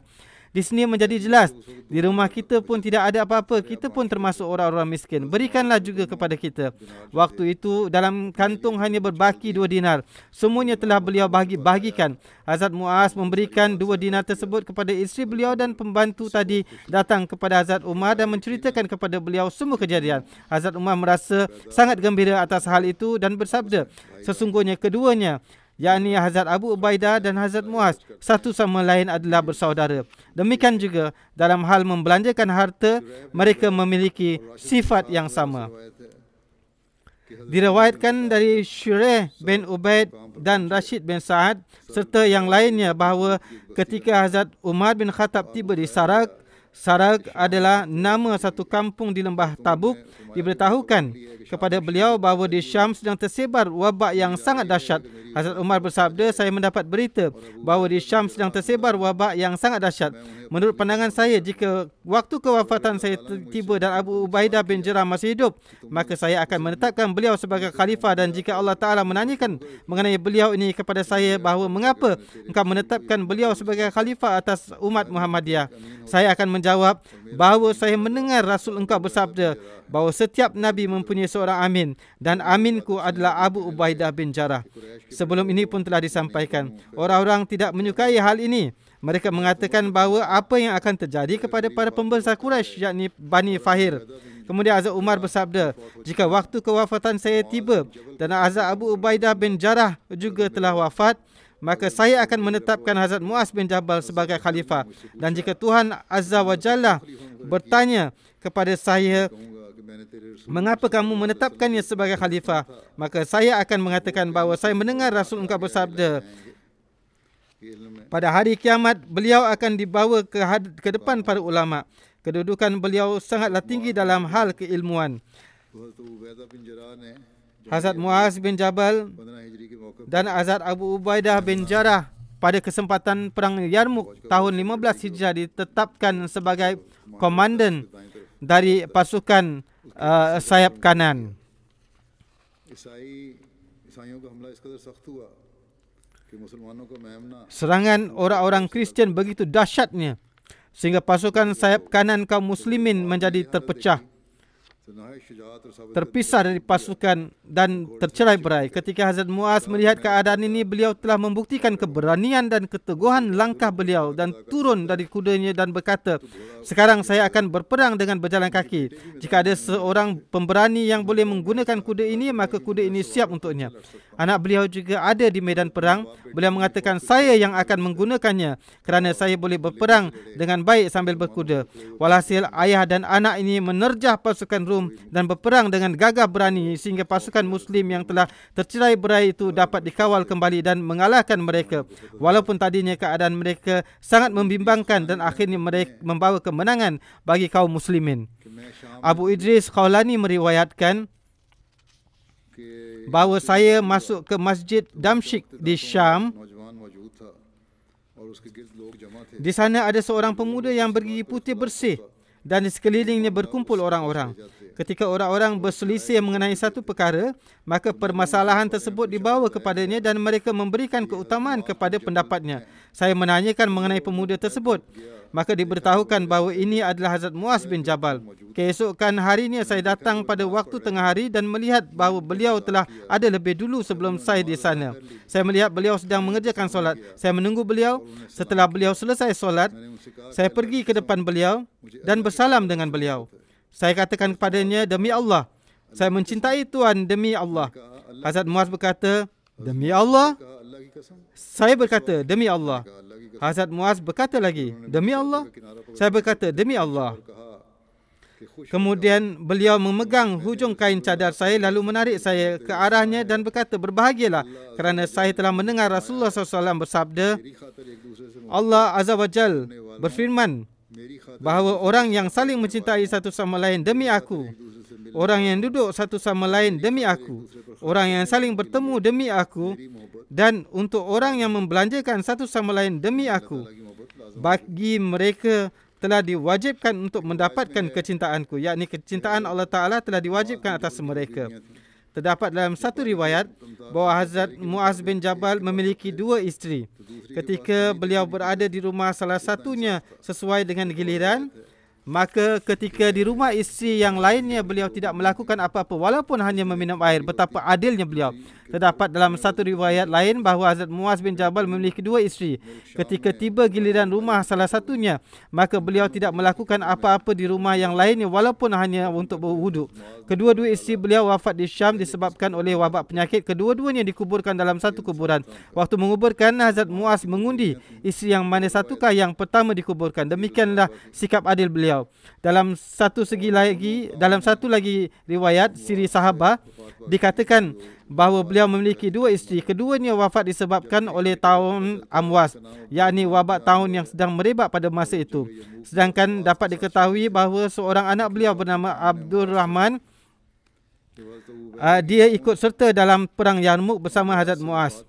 B: Di sini menjadi jelas, di rumah kita pun tidak ada apa-apa, kita pun termasuk orang-orang miskin. Berikanlah juga kepada kita. Waktu itu dalam kantung hanya berbaki 2 dinar. Semuanya telah beliau bagikan. Hazrat Muaz memberikan 2 dinar tersebut kepada isteri beliau dan pembantu tadi datang kepada Hazrat Umar dan menceritakan kepada beliau semua kejadian. Hazrat Umar merasa sangat gembira atas hal itu dan bersabda, sesungguhnya keduanya, yakni Hazrat Abu Ubaidah dan Hazrat Muaz, satu sama lain adalah bersaudara. Demikian juga dalam hal membelanjakan harta, mereka memiliki sifat yang sama. Diriwayatkan dari Shuraih bin Ubaid dan Rashid bin Sa'ad serta yang lainnya bahawa ketika Hazrat Umar bin Khattab tiba di Sarak, Sarag adalah nama satu kampung di lembah Tabuk. Diberitahukan kepada beliau bahawa di Syam sedang tersebar wabak yang sangat dahsyat. Hazrat Umar bersabda, saya mendapat berita bahawa di Syam sedang tersebar wabak yang sangat dahsyat. Menurut pandangan saya, jika waktu kewafatan saya tiba dan Abu Ubaidah bin Jarrah masih hidup, maka saya akan menetapkan beliau sebagai khalifah. Dan jika Allah Ta'ala menanyakan mengenai beliau ini kepada saya bahawa mengapa engkau menetapkan beliau sebagai khalifah atas umat Muhammadiyah, saya akan menjawab bahawa saya mendengar Rasul engkau bersabda bahawa setiap Nabi mempunyai seorang amin dan aminku adalah Abu Ubaidah bin Jarrah. Sebelum ini pun telah disampaikan, orang-orang tidak menyukai hal ini. Mereka mengatakan bahawa apa yang akan terjadi kepada para pembesar Quraisy, yakni Bani Fahir. Kemudian Hazrat Umar bersabda, jika waktu kewafatan saya tiba dan Hazrat Abu Ubaidah bin Jarrah juga telah wafat, maka saya akan menetapkan Hazrat Muaz bin Jabal sebagai khalifah. Dan jika Tuhan Azza wa Jalla bertanya kepada saya, mengapa kamu menetapkannya sebagai khalifah, maka saya akan mengatakan bahawa saya mendengar Rasul engkau bersabda, pada hari kiamat beliau akan dibawa ke depan para ulama. Kedudukan beliau sangatlah tinggi dalam hal keilmuan. Hazrat Muaz bin Jabal dan Hazrat Abu Ubaidah bin Jarrah pada kesempatan perang Yarmuk tahun 15 Hijrah ditetapkan sebagai komandan dari pasukan sayap kanan. Serangan orang-orang Kristian begitu dahsyatnya sehingga pasukan sayap kanan kaum muslimin menjadi terpecah, terpisah dari pasukan dan tercerai-berai. Ketika Hazrat Muaz melihat keadaan ini, beliau telah membuktikan keberanian dan keteguhan langkah beliau dan turun dari kudanya dan berkata, sekarang saya akan berperang dengan berjalan kaki. Jika ada seorang pemberani yang boleh menggunakan kuda ini, maka kuda ini siap untuknya. Anak beliau juga ada di medan perang. Beliau mengatakan, saya yang akan menggunakannya kerana saya boleh berperang dengan baik sambil berkuda. Walhasil ayah dan anak ini menerjah pasukan Rum dan berperang dengan gagah berani sehingga pasukan Muslim yang telah tercerai-berai itu dapat dikawal kembali dan mengalahkan mereka. Walaupun tadinya keadaan mereka sangat membimbangkan dan akhirnya mereka membawa kemenangan bagi kaum Muslimin. Abu Idris Khawlani meriwayatkan bahawa saya masuk ke Masjid Damsyik di Syam. Di sana ada seorang pemuda yang bergigi putih bersih dan di sekelilingnya berkumpul orang-orang. Ketika orang-orang berselisih mengenai satu perkara, maka permasalahan tersebut dibawa kepadanya dan mereka memberikan keutamaan kepada pendapatnya. Saya menanyakan mengenai pemuda tersebut. Maka diberitahukan bahawa ini adalah Hazrat Muaz bin Jabal. Keesokan harinya saya datang pada waktu tengah hari dan melihat bahawa beliau telah ada lebih dulu sebelum saya di sana. Saya melihat beliau sedang mengerjakan solat. Saya menunggu beliau. Setelah beliau selesai solat, saya pergi ke depan beliau dan bersalam dengan beliau. Saya katakan kepadanya, demi Allah, saya mencintai Tuhan demi Allah. Hazrat Muaz berkata, demi Allah. Saya berkata, demi Allah. Hazrat Muaz berkata lagi, demi Allah. Saya berkata, demi Allah. Kemudian beliau memegang hujung kain cadar saya lalu menarik saya ke arahnya dan berkata, berbahagialah kerana saya telah mendengar Rasulullah SAW bersabda, Allah Azza wa Jal berfirman bahawa orang yang saling mencintai satu sama lain demi aku, orang yang duduk satu sama lain demi aku, orang yang saling bertemu demi aku, dan untuk orang yang membelanjakan satu sama lain demi aku, bagi mereka telah diwajibkan untuk mendapatkan kecintaanku, yakni kecintaan Allah Ta'ala telah diwajibkan atas mereka. Terdapat dalam satu riwayat bahawa Hazrat Muaz bin Jabal memiliki 2 isteri. Ketika beliau berada di rumah salah satunya sesuai dengan giliran, maka ketika di rumah isteri yang lainnya beliau tidak melakukan apa-apa walaupun hanya meminum air. Betapa adilnya beliau. Terdapat dalam satu riwayat lain bahawa Hazrat Muaz bin Jabal memiliki 2 isteri. Ketika tiba giliran rumah salah satunya, maka beliau tidak melakukan apa-apa di rumah yang lainnya walaupun hanya untuk berwuduk. Kedua-dua isteri beliau wafat di Syam disebabkan oleh wabak penyakit. Kedua-duanya dikuburkan dalam satu kuburan. Waktu menguburkan, Hazrat Muaz mengundi isteri yang mana satukah yang pertama dikuburkan. Demikianlah sikap adil beliau. Dalam satu lagi riwayat siri sahabah dikatakan bahawa beliau memiliki dua isteri. Keduanya wafat disebabkan oleh tahun Amwas, yakni wabak tahun yang sedang merebak pada masa itu. Sedangkan dapat diketahui bahawa seorang anak beliau bernama Abdul Rahman, dia ikut serta dalam perang Yarmuk bersama Hazrat Muaz.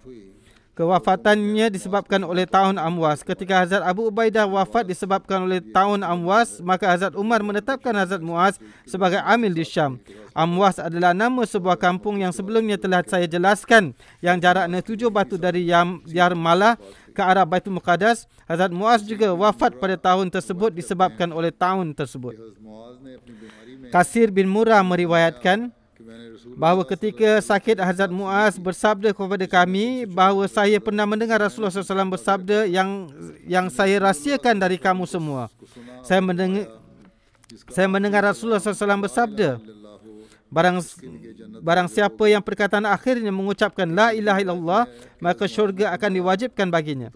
B: Kewafatannya disebabkan oleh tahun Amwas. Ketika Hazrat Abu Ubaidah wafat disebabkan oleh tahun Amwas, maka Hazrat Umar menetapkan Hazrat Muaz sebagai amil di Syam. Amwas adalah nama sebuah kampung yang sebelumnya telah saya jelaskan, yang jaraknya 7 batu dari Yarmalah ke arah Baitul Muqaddas. Hazrat Muaz juga wafat pada tahun tersebut disebabkan oleh tahun tersebut. Kasir bin Murrah meriwayatkan bahawa ketika sakit Hazrat Muaz bersabda kepada kami bahawa saya pernah mendengar Rasulullah SAW bersabda yang saya rahsiakan dari kamu semua. Saya mendengar Rasulullah SAW bersabda, barang siapa yang perkataan akhirnya mengucapkan la ilaha illallah, maka syurga akan diwajibkan baginya.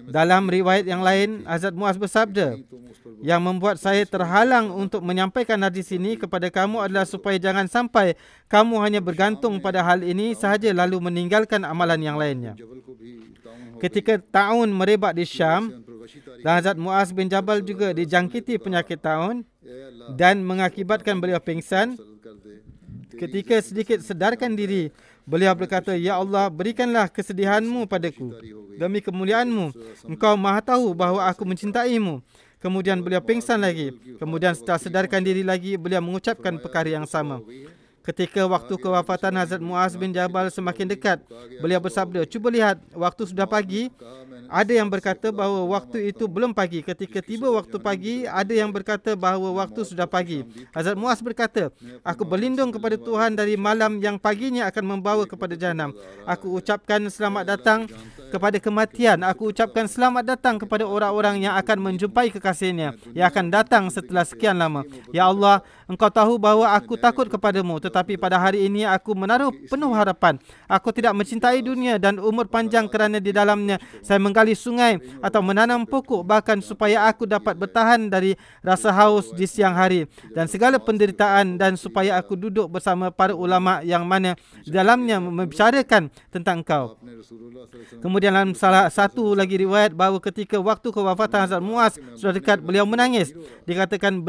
B: Dalam riwayat yang lain, Hazrat Muaz bersabda, yang membuat saya terhalang untuk menyampaikan hadis ini kepada kamu adalah supaya jangan sampai kamu hanya bergantung pada hal ini sahaja lalu meninggalkan amalan yang lainnya. Ketika taun merebak di Syam, dan Hazrat Muaz bin Jabal juga dijangkiti penyakit taun dan mengakibatkan beliau pingsan. Ketika sedikit sedarkan diri, beliau berkata, "Ya Allah, berikanlah kesedihanmu padaku. Demi kemuliaanmu, Engkau maha tahu bahawa aku mencintaimu." Kemudian beliau pingsan lagi. Kemudian setelah sedarkan diri lagi, beliau mengucapkan perkara yang sama. Ketika waktu kewafatan Hazrat Muaz bin Jabal semakin dekat, beliau bersabda, "Cuba lihat, waktu sudah pagi." Ada yang berkata bahawa waktu itu belum pagi. Ketika tiba waktu pagi, ada yang berkata bahawa waktu sudah pagi. Hazrat Muaz berkata, "Aku berlindung kepada Tuhan dari malam yang paginya akan membawa kepada Jahannam. Aku ucapkan selamat datang kepada kematian. Aku ucapkan selamat datang kepada orang-orang yang akan menjumpai kekasihnya, yang akan datang setelah sekian lama. Ya Allah, Engkau tahu bahawa aku takut kepadamu, tetapi pada hari ini aku menaruh penuh harapan. Aku tidak mencintai dunia dan umur panjang kerana di dalamnya saya menggali sungai atau menanam pokok, bahkan supaya aku dapat bertahan dari rasa haus di siang hari dan segala penderitaan, dan supaya aku duduk bersama para ulama yang mana di dalamnya membicarakan tentang Engkau." Kemudian dalam salah satu lagi riwayat bahawa ketika waktu kewafatan Hazrat Muaz sudah dekat, beliau menangis. Dikatakan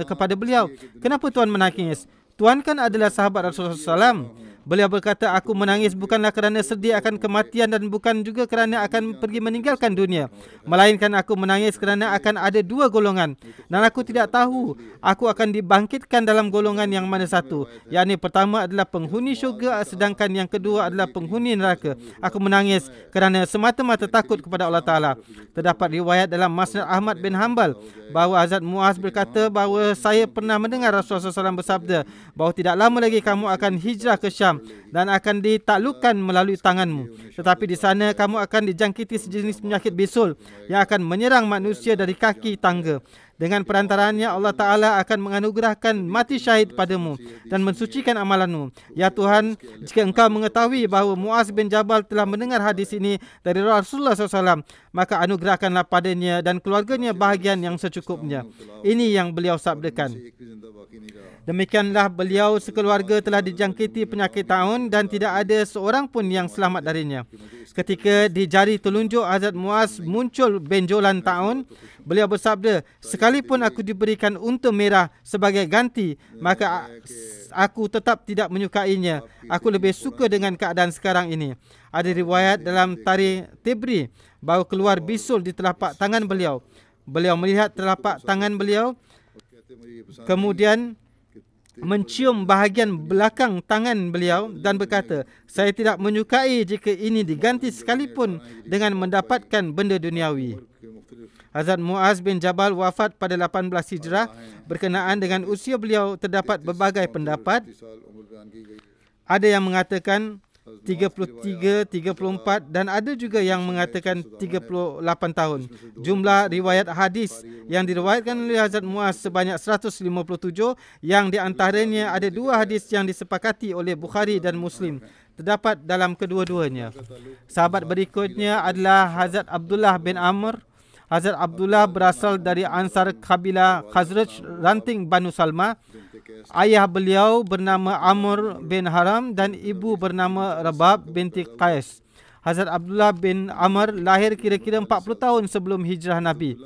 B: kepada beliau, "Kenapa Tuan menangis? Tuan kan adalah sahabat Rasulullah SAW." Beliau berkata, "Aku menangis bukanlah kerana sedih akan kematian dan bukan juga kerana akan pergi meninggalkan dunia. Melainkan aku menangis kerana akan ada dua golongan. Dan aku tidak tahu aku akan dibangkitkan dalam golongan yang mana satu. Yakni pertama adalah penghuni syurga, sedangkan yang kedua adalah penghuni neraka. Aku menangis kerana semata-mata takut kepada Allah Ta'ala." Terdapat riwayat dalam Musnad Ahmad bin Hanbal bahawa Hazrat Muaz berkata bahawa saya pernah mendengar Rasulullah SAW bersabda bahawa tidak lama lagi kamu akan hijrah ke Syam dan akan ditaklukkan melalui tanganmu. Tetapi di sana kamu akan dijangkiti sejenis penyakit bisul yang akan menyerang manusia dari kaki tangga. Dengan perantaranya Allah Ta'ala akan menganugerahkan mati syahid padamu dan mensucikan amalanmu. Ya Tuhan, jika Engkau mengetahui bahawa Muaz bin Jabal telah mendengar hadis ini dari Rasulullah SAW, maka anugerahkanlah padanya dan keluarganya bahagian yang secukupnya. Ini yang beliau sabdakan. Demikianlah beliau sekeluarga telah dijangkiti penyakit taun dan tidak ada seorang pun yang selamat darinya. Ketika di jari telunjuk Hazrat Muaz muncul benjolan taun, beliau bersabda, "Sekalipun aku diberikan unta merah sebagai ganti, maka aku tetap tidak menyukainya. Aku lebih suka dengan keadaan sekarang ini." Ada riwayat dalam Tarikh Tibri bahawa keluar bisul di telapak tangan beliau. Beliau melihat telapak tangan beliau, kemudian mencium bahagian belakang tangan beliau dan berkata, "Saya tidak menyukai jika ini diganti sekalipun dengan mendapatkan benda duniawi." Hazrat Muaz bin Jabal wafat pada 18 Hijrah. Berkenaan dengan usia beliau terdapat berbagai pendapat. Ada yang mengatakan 33, 34 dan ada juga yang mengatakan 38 tahun. Jumlah riwayat hadis yang diriwayatkan oleh Hazrat Muaz sebanyak 157, yang di antaranya ada dua hadis yang disepakati oleh Bukhari dan Muslim. Terdapat dalam kedua-duanya. Sahabat berikutnya adalah Hazrat Abdullah bin Amr. Hazrat Abdullah berasal dari Ansar kabilah Khazraj ranting Banu Salma. Ayah beliau bernama Amr bin Haram dan ibu bernama Rabab binti Qais. Hazrat Abdullah bin Amr lahir kira-kira 40 tahun sebelum hijrah Nabi.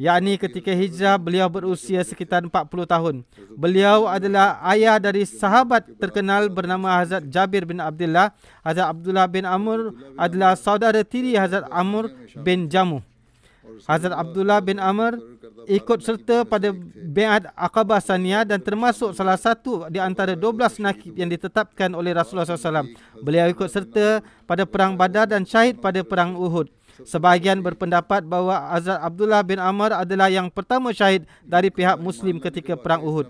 B: Yakni ketika hijrah beliau berusia sekitar 40 tahun. Beliau adalah ayah dari sahabat terkenal bernama Hazrat Jabir bin Abdullah. Hazrat Abdullah bin Amr adalah saudara tiri Hazrat Amr bin Jamuh. Hazrat Abdullah bin Amr ikut serta pada Bai'at Aqabah Saniyah dan termasuk salah satu di antara 12 nakib yang ditetapkan oleh Rasulullah SAW. Beliau ikut serta pada perang Badar dan syahid pada perang Uhud. Sebahagian berpendapat bahawa Hazrat Abdullah bin Amr adalah yang pertama syahid dari pihak Muslim ketika perang Uhud.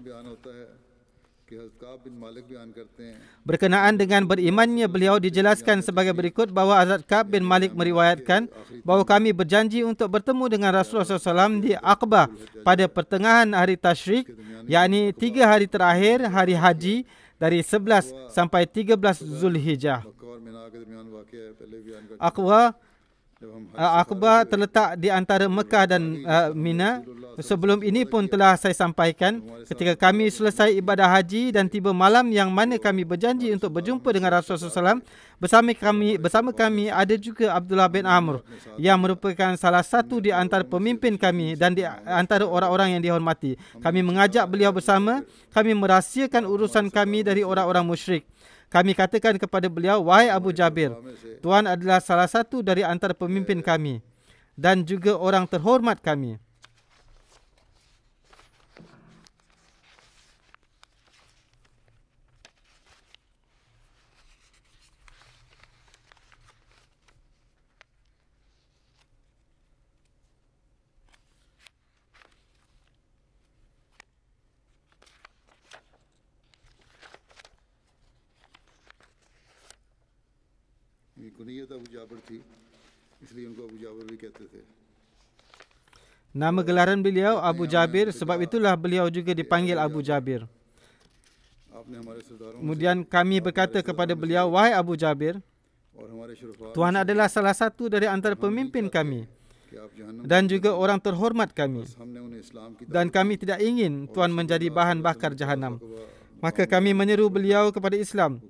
B: Berkenaan dengan berimannya beliau dijelaskan sebagai berikut bahawa Hazrat Ka'ab bin Malik meriwayatkan bahawa kami berjanji untuk bertemu dengan Rasulullah SAW di Aqbah pada pertengahan hari Tashrik, yakni 3 hari terakhir hari haji dari 11 sampai 13 Zulhijjah. Aqbah terletak di antara Mekah dan Mina. Sebelum ini pun telah saya sampaikan, ketika kami selesai ibadah haji dan tiba malam yang mana kami berjanji untuk berjumpa dengan Rasulullah SAW, bersama kami ada juga Abdullah bin Amr yang merupakan salah satu di antara pemimpin kami dan di antara orang-orang yang dihormati. Kami mengajak beliau bersama, kami merahsiakan urusan kami dari orang-orang musyrik. Kami katakan kepada beliau, wahai Abu Jabir, Tuan adalah salah satu dari antara pemimpin kami dan juga orang terhormat kami. Nama gelaran beliau Abu Jabir, sebab itulah beliau juga dipanggil Abu Jabir. Kemudian kami berkata kepada beliau, wahai Abu Jabir, Tuan adalah salah satu dari antara pemimpin kami dan juga orang terhormat kami, dan kami tidak ingin Tuan menjadi bahan bakar jahanam. Maka kami menyeru beliau kepada Islam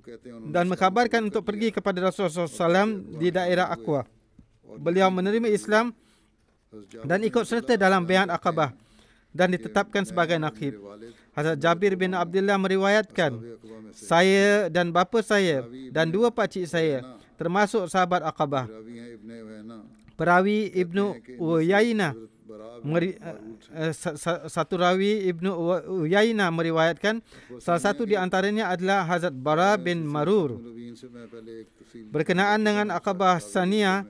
B: dan mengkhabarkan untuk pergi kepada Rasulullah SAW di daerah Aqwa. Beliau menerima Islam dan ikut serta dalam Bai'at Aqabah dan ditetapkan sebagai nakib. Hazrat Jabir bin Abdullah meriwayatkan, saya dan bapa saya dan 2 pakcik saya termasuk sahabat Aqabah. Perawi Ibnu Uyainah, satu rawi Ibnu Uyainah meriwayatkan, salah satu di antaranya adalah Hazrat Bara bin Marur. Berkenaan dengan Aqabah Saniyah,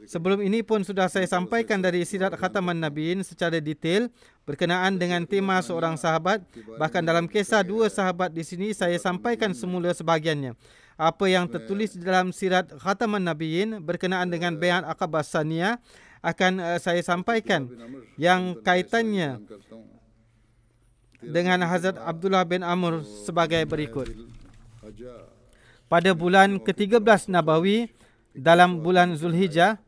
B: sebelum ini pun sudah saya sampaikan dari Sirat Khataman Nabiin secara detail berkenaan dengan tema seorang sahabat. Bahkan dalam kisah 2 sahabat di sini saya sampaikan semula sebahagiannya. Apa yang tertulis dalam Sirat Khataman Nabiin berkenaan dengan Bai'at Aqabah Saniyah akan saya sampaikan, yang kaitannya dengan Hazrat Abdullah bin Amr sebagai berikut. Pada bulan ke-13 Nabawi dalam bulan Zulhijjah,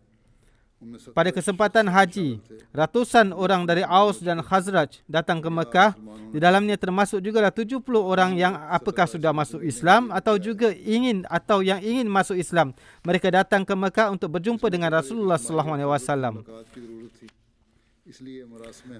B: pada kesempatan haji, ratusan orang dari Aus dan Khazraj datang ke Mekah. Di dalamnya termasuk juga 70 orang yang apakah sudah masuk Islam atau juga yang ingin masuk Islam. Mereka datang ke Mekah untuk berjumpa dengan Rasulullah SAW.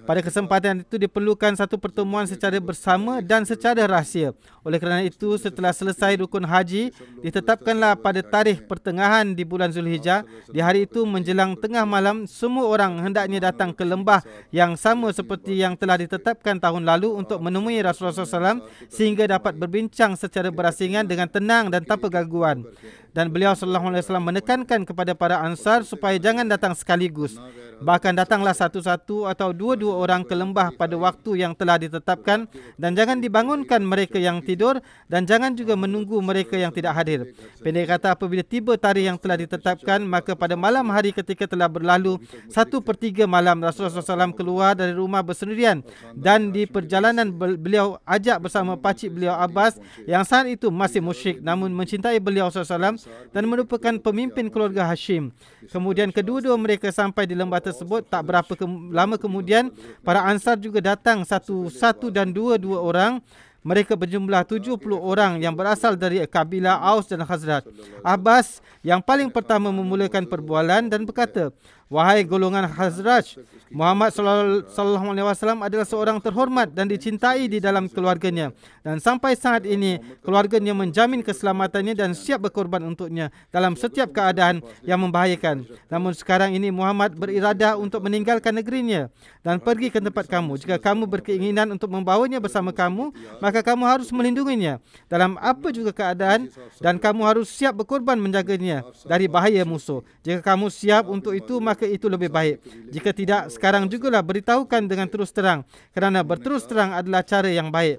B: Pada kesempatan itu diperlukan satu pertemuan secara bersama dan secara rahsia. Oleh kerana itu, setelah selesai rukun haji, ditetapkanlah pada tarikh pertengahan di bulan Zulhijjah. Di hari itu menjelang tengah malam, semua orang hendaknya datang ke lembah yang sama seperti yang telah ditetapkan tahun lalu untuk menemui Rasulullah SAW sehingga dapat berbincang secara berasingan dengan tenang dan tanpa gangguan. Dan beliau SAW menekankan kepada para Ansar supaya jangan datang sekaligus. Bahkan datanglah satu-satu atau 2-2 orang ke lembah pada waktu yang telah ditetapkan, dan jangan dibangunkan mereka yang tidur dan jangan juga menunggu mereka yang tidak hadir. Pendek kata, apabila tiba tarikh yang telah ditetapkan, maka pada malam hari ketika telah berlalu 1/3 malam, Rasulullah SAW keluar dari rumah bersendirian, dan di perjalanan beliau ajak bersama pakcik beliau Abbas yang saat itu masih musyrik namun mencintai beliau SAW. dan merupakan pemimpin keluarga Hashim. Kemudian kedua-dua mereka sampai di lembah tersebut. Tak berapa lama kemudian, para Ansar juga datang satu dan dua orang. Mereka berjumlah 70 orang yang berasal dari kabilah Aus dan Khazraj. Abbas yang paling pertama memulakan perbualan dan berkata, "Wahai golongan Khazraj, Muhammad sallallahu alaihi wasallam adalah seorang terhormat dan dicintai di dalam keluarganya, dan sampai saat ini keluarganya menjamin keselamatannya dan siap berkorban untuknya dalam setiap keadaan yang membahayakan. Namun sekarang ini Muhammad beriradah untuk meninggalkan negerinya dan pergi ke tempat kamu. Jika kamu berkeinginan untuk membawanya bersama kamu, maka kamu harus melindunginya dalam apa juga keadaan, dan kamu harus siap berkorban menjaganya dari bahaya musuh. Jika kamu siap untuk itu, maka itu lebih baik. Jika tidak, sekarang jugalah beritahukan dengan terus terang, kerana berterus terang adalah cara yang baik."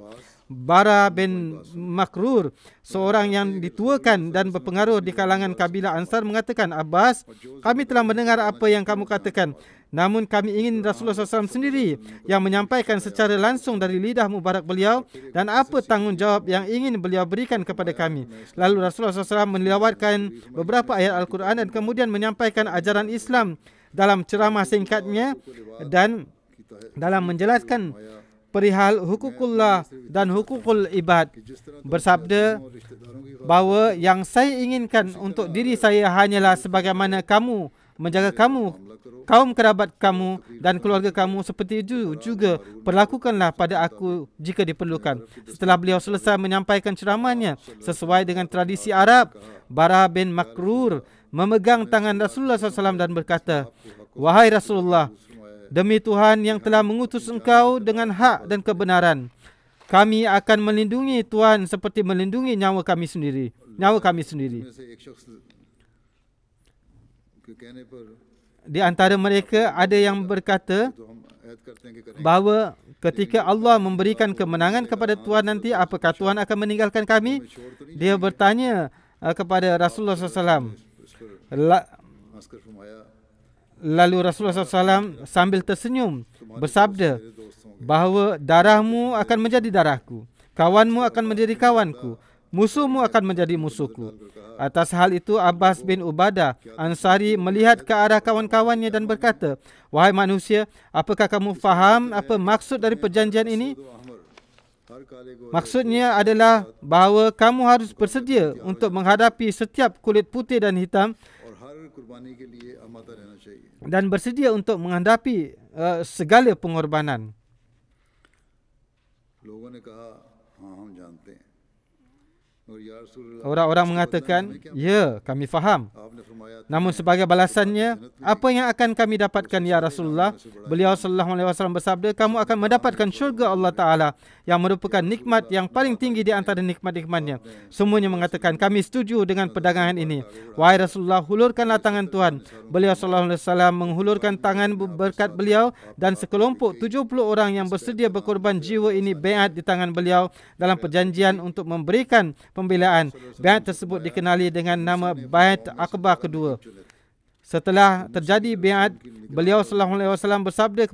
B: Bara bin Makrur, seorang yang dituakan dan berpengaruh di kalangan kabilah Ansar, mengatakan, "Abbas, kami telah mendengar apa yang kamu katakan. Namun kami ingin Rasulullah SAW sendiri yang menyampaikan secara langsung dari lidah mubarak beliau dan apa tanggungjawab yang ingin beliau berikan kepada kami." Lalu Rasulullah SAW melawatkan beberapa ayat Al-Quran dan kemudian menyampaikan ajaran Islam dalam ceramah singkatnya dan dalam menjelaskan perihal hukukullah dan hukukul ibad, bersabda bahawa yang saya inginkan untuk diri saya hanyalah sebagaimana kamu menjaga kaum kerabat kamu dan keluarga kamu, seperti itu juga perlakukanlah pada aku jika diperlukan. Setelah beliau selesai menyampaikan ceramahnya sesuai dengan tradisi Arab, Bara bin Makrur memegang tangan Rasulullah SAW dan berkata, "Wahai Rasulullah, demi Tuhan yang telah mengutus engkau dengan hak dan kebenaran, kami akan melindungi Tuhan seperti melindungi nyawa kami sendiri. Di antara mereka ada yang berkata bahawa ketika Allah memberikan kemenangan kepada Tuhan nanti, apakah Tuhan akan meninggalkan kami? Dia bertanya kepada Rasulullah SAW. Lalu Rasulullah SAW sambil tersenyum bersabda bahawa darahmu akan menjadi darahku, kawanmu akan menjadi kawanku, musuhmu akan menjadi musuhku. Atas hal itu Abbas bin Ubadah Ansari melihat ke arah kawan-kawannya dan berkata, "Wahai manusia, apakah kamu faham apa maksud dari perjanjian ini? Maksudnya adalah bahawa kamu harus bersedia untuk menghadapi setiap kulit putih dan hitam dan bersedia untuk menghadapi segala pengorbanan." Orang-orang mengatakan, "Ya, kami faham." Namun sebagai balasannya, "Apa yang akan kami dapatkan ya Rasulullah?" Beliau sallallahu alaihi wasallam bersabda, "Kamu akan mendapatkan syurga Allah Taala yang merupakan nikmat yang paling tinggi di antara nikmat-nikmatnya." Semuanya mengatakan, "Kami setuju dengan perdagangan ini." "Wahai Rasulullah, hulurkanlah tangan Tuhan." Beliau sallallahu alaihi wasallam menghulurkan tangan berkat beliau dan sekelompok 70 orang yang bersedia berkorban jiwa ini baiat di tangan beliau dalam perjanjian untuk memberikan pembelaan. Baiat tersebut dikenali dengan nama Baiat Aqabah kedua. Setelah terjadi baiat, beliau sallallahu alaihi wasallam bersabda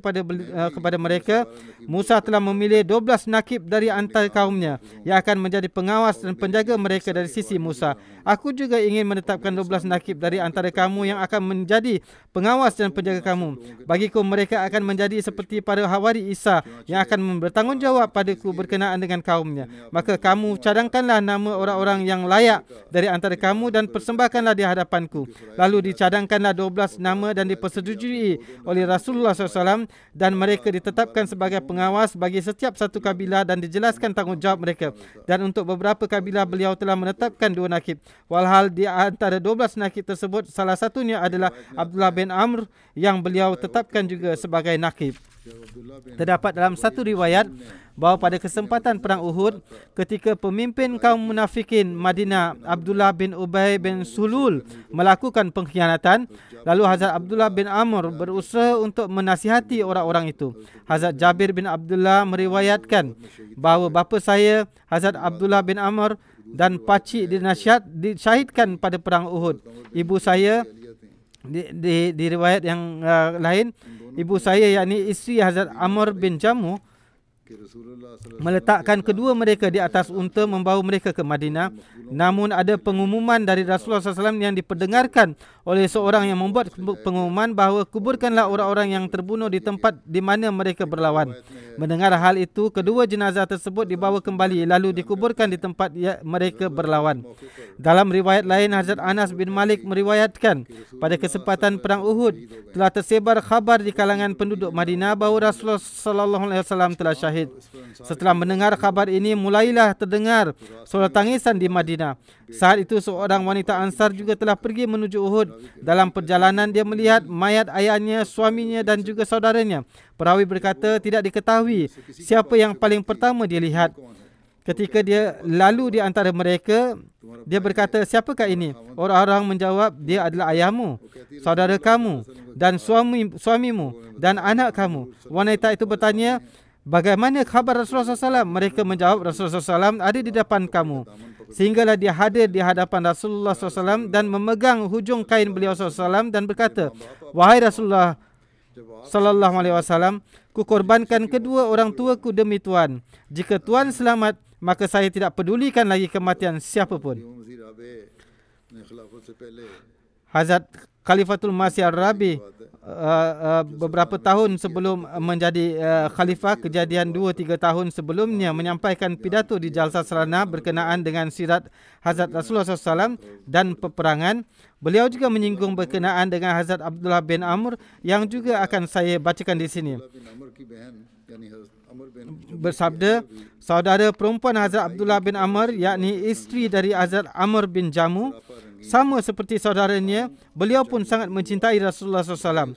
B: kepada mereka, "Musa telah memilih 12 nakib dari antara kaumnya yang akan menjadi pengawas dan penjaga mereka dari sisi Musa. Aku juga ingin menetapkan 12 nakib dari antara kamu yang akan menjadi pengawas dan penjaga kamu. Bagiku mereka akan menjadi seperti para hawari Isa yang akan bertanggungjawab padaku berkenaan dengan kaumnya. Maka kamu cadangkanlah nama orang-orang yang layak dari antara kamu dan persembahkanlah di hadapanku." Lalu dicadangkanlah 12 nama dan dipersetujui oleh Rasulullah SAW, dan mereka ditetapkan sebagai pengawas bagi setiap satu kabilah dan dijelaskan tanggungjawab mereka. Dan untuk beberapa kabilah beliau telah menetapkan 2 nakib. Walhal di antara 12 nakib tersebut, salah satunya adalah Abdullah bin Amr yang beliau tetapkan juga sebagai nakib. Terdapat dalam satu riwayat bahawa pada kesempatan perang Uhud, ketika pemimpin kaum munafikin Madinah Abdullah bin Ubay bin Sulul melakukan pengkhianatan, lalu Hazrat Abdullah bin Amr berusaha untuk menasihati orang-orang itu. Hazrat Jabir bin Abdullah meriwayatkan bahawa bapa saya Hazrat Abdullah bin Amr dan pakcik disyahidkan pada perang Uhud. Ibu saya di riwayat yang lain, ibu saya yakni isteri Hazrat Amr bin Jamuh meletakkan kedua mereka di atas unta membawa mereka ke Madinah. Namun ada pengumuman dari Rasulullah SAW yang diperdengarkan oleh seorang yang membuat pengumuman bahawa kuburkanlah orang-orang yang terbunuh di tempat di mana mereka berlawan. Mendengar hal itu, kedua jenazah tersebut dibawa kembali lalu dikuburkan di tempat mereka berlawan. Dalam riwayat lain, Hazrat Anas bin Malik meriwayatkan pada kesempatan perang Uhud telah tersebar khabar di kalangan penduduk Madinah bahawa Rasulullah SAW telah syahid. Setelah mendengar khabar ini, mulailah terdengar suara tangisan di Madinah. Saat itu seorang wanita Ansar juga telah pergi menuju Uhud. Dalam perjalanan dia melihat mayat ayahnya, suaminya dan juga saudaranya. Perawi berkata tidak diketahui siapa yang paling pertama dia lihat. Ketika dia lalu di antara mereka, dia berkata, siapakah ini? Orang-orang menjawab, dia adalah ayahmu, saudara kamu dan suamimu dan anak kamu. Wanita itu bertanya, bagaimana khabar Rasulullah SAW? Mereka menjawab, Rasulullah SAW ada di depan kamu. Sehinggalah dia hadir di hadapan Rasulullah SAW dan memegang hujung kain beliau SAW dan berkata, wahai Rasulullah SAW, ku korbankan kedua orang tuaku demi Tuan. Jika Tuan selamat, maka saya tidak pedulikan lagi kematian siapapun. Hazrat Khalifatul Masih Ar-Rabi beberapa tahun sebelum menjadi khalifah, kejadian 2-3 tahun sebelumnya, menyampaikan pidato di Jalsah Sarana berkenaan dengan sirat Hazrat Rasulullah SAW dan peperangan. Beliau juga menyinggung berkenaan dengan Hazrat Abdullah bin Amr yang juga akan saya bacakan di sini. Bersabda, saudara perempuan Hazrat Abdullah bin Amr, yakni isteri dari Hazrat Amr bin Jamu, sama seperti saudaranya, beliau pun sangat mencintai Rasulullah SAW.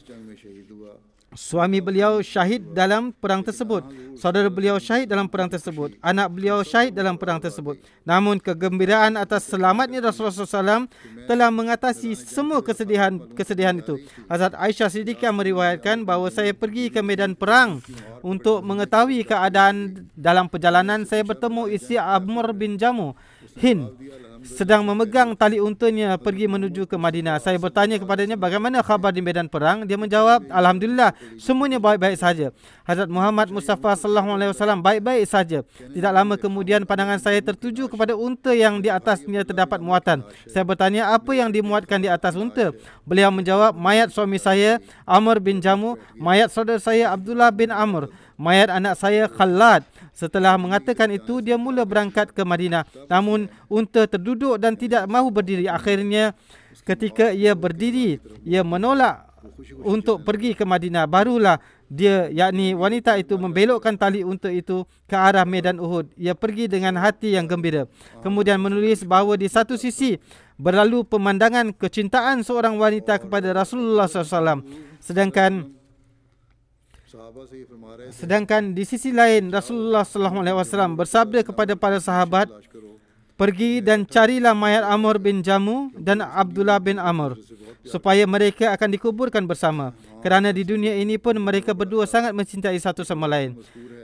B: Suami beliau syahid dalam perang tersebut. Saudara beliau syahid dalam perang tersebut. Anak beliau syahid dalam perang tersebut. Namun kegembiraan atas selamatnya Rasulullah SAW telah mengatasi semua kesedihan itu. Hazrat Aisyah Siddiqah meriwayatkan bahawa saya pergi ke medan perang untuk mengetahui keadaan. Dalam perjalanan saya bertemu isteri Amr bin Jamu, Hind, sedang memegang tali untanya pergi menuju ke Madinah. Saya bertanya kepadanya, bagaimana khabar di medan perang? Dia menjawab, alhamdulillah, semuanya baik-baik saja. Hazrat Muhammad Mustafa SAW baik-baik saja. Tidak lama kemudian pandangan saya tertuju kepada unta yang di atasnya terdapat muatan. Saya bertanya, apa yang dimuatkan di atas unta? Beliau menjawab, mayat suami saya Amr bin Jamu, mayat saudara saya Abdullah bin Amr, mayat anak saya Khalad. Setelah mengatakan itu, dia mula berangkat ke Madinah. Namun unta terduduk dan tidak mahu berdiri. Akhirnya ketika ia berdiri, ia menolak untuk pergi ke Madinah. Barulah dia, yakni wanita itu, membelokkan tali unta itu ke arah medan Uhud. Ia pergi dengan hati yang gembira. Kemudian menulis bahawa di satu sisi berlalu pemandangan kecintaan seorang wanita kepada Rasulullah SAW. Sedangkan di sisi lain Rasulullah SAW bersabda kepada para sahabat, pergi dan carilah mayat Amr bin Jamu dan Abdullah bin Amr supaya mereka akan dikuburkan bersama. Kerana di dunia ini pun mereka berdua sangat mencintai satu sama lain.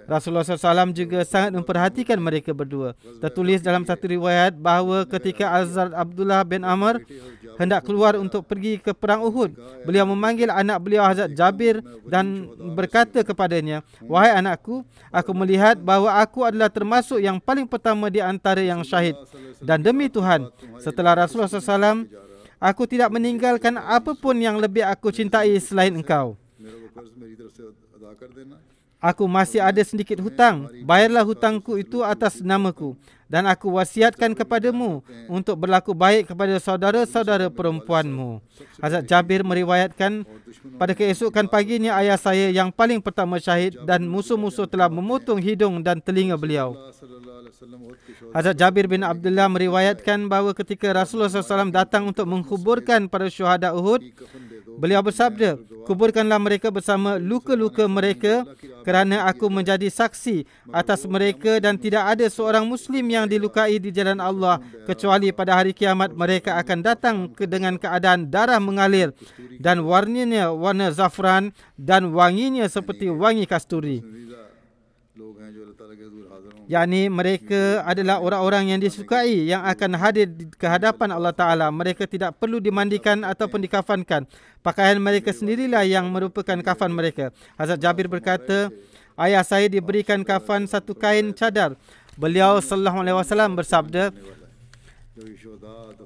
B: Rasulullah SAW juga sangat memperhatikan mereka berdua. Tertulis dalam satu riwayat bahawa ketika Hazrat Abdullah bin Amr hendak keluar untuk pergi ke perang Uhud, beliau memanggil anak beliau Hazrat Jabir dan berkata kepadanya, wahai anakku, aku melihat bahawa aku adalah termasuk yang paling pertama di antara yang syahid. Dan demi Tuhan, setelah Rasulullah SAW, aku tidak meninggalkan apapun yang lebih aku cintai selain engkau. Aku masih ada sedikit hutang. Bayarlah hutangku itu atas namaku. Dan aku wasiatkan kepadamu untuk berlaku baik kepada saudara-saudara perempuanmu. Hazrat Jabir meriwayatkan, pada keesokan paginya ayah saya yang paling pertama syahid dan musuh-musuh telah memotong hidung dan telinga beliau. Hazrat Jabir bin Abdullah meriwayatkan bahawa ketika Rasulullah SAW datang untuk mengkuburkan para syuhada Uhud, beliau bersabda, kuburkanlah mereka bersama luka-luka mereka kerana aku menjadi saksi atas mereka dan tidak ada seorang Muslim yang dilukai di jalan Allah kecuali pada hari kiamat mereka akan datang dengan keadaan darah mengalir dan warnanya warna zafran dan wanginya seperti wangi kasturi. Yakni mereka adalah orang-orang yang disukai yang akan hadir ke hadapan Allah Ta'ala. Mereka tidak perlu dimandikan ataupun dikafankan. Pakaian mereka sendirilah yang merupakan kafan mereka. Hazrat Jabir berkata, ayah saya diberikan kafan satu kain cadar. Beliau sallallahu alaihi wasallam bersabda,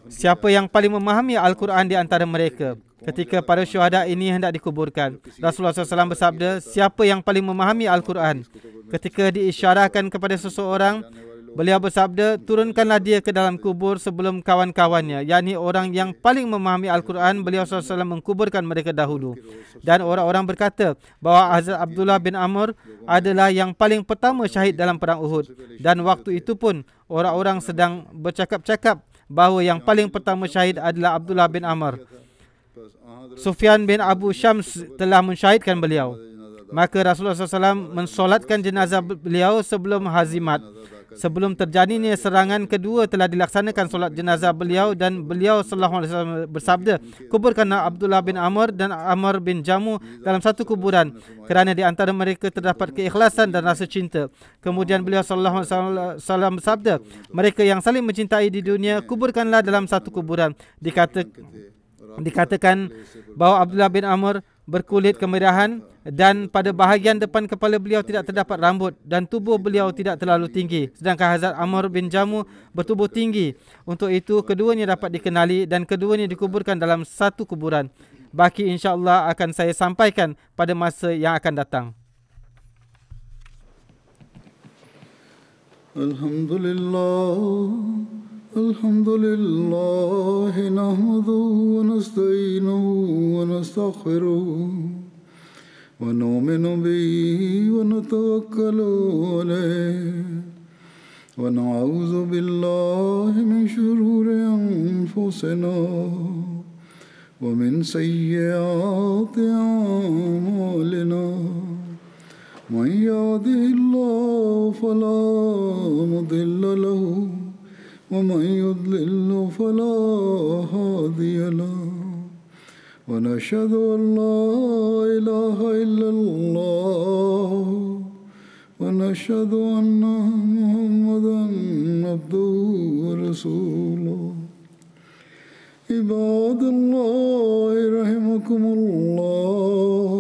B: siapa yang paling memahami Al-Quran di antara mereka ketika para syuhada ini hendak dikuburkan? Rasulullah SAW bersabda, siapa yang paling memahami Al-Quran? Ketika diisyarahkan kepada seseorang, beliau bersabda, turunkanlah dia ke dalam kubur sebelum kawan-kawannya, yakni orang yang paling memahami Al-Quran. Beliau SAW mengkuburkan mereka dahulu. Dan orang-orang berkata bahawa Hazrat Abdullah bin Amr adalah yang paling pertama syahid dalam perang Uhud. Dan waktu itu pun orang-orang sedang bercakap-cakap bahawa yang paling pertama syahid adalah Abdullah bin Amr. Sufyan bin Abu Syams telah mensyahidkan beliau. Maka Rasulullah SAW mensolatkan jenazah beliau sebelum hazimat. Sebelum terjadinya serangan kedua telah dilaksanakan solat jenazah beliau, dan beliau sallallahu alaihi wasallam bersabda, kuburkanlah Abdullah bin Amr dan Amr bin Jamu dalam satu kuburan, kerana di antara mereka terdapat keikhlasan dan rasa cinta. Kemudian beliau sallallahu alaihi wasallam bersabda, mereka yang saling mencintai di dunia kuburkanlah dalam satu kuburan. Dikatakan bahawa Abdullah bin Amr berkulit kemerahan dan pada bahagian depan kepala beliau tidak terdapat rambut dan tubuh beliau tidak terlalu tinggi, sedangkan Hazrat Amr bin Jamu bertubuh tinggi. Untuk itu keduanya dapat dikenali dan keduanya dikuburkan dalam satu kuburan. Baki insya-Allah akan saya sampaikan pada masa yang akan datang.
A: Alhamdulillah nahmaduhu wa nasta'inuhu wa nastaghfiruh wa nu'minu bihi wa natawakkalu alayhi wa na'udzu billahi min shururi anfusina wa min sayyiati a'malina. Man yahdihillahu fala mudilla lahu ومن يضلل فلا هادي له ونشهد أن لا إله إلا الله ونشهد أن محمدا عبده ورسوله. عباد الله رحمكم الله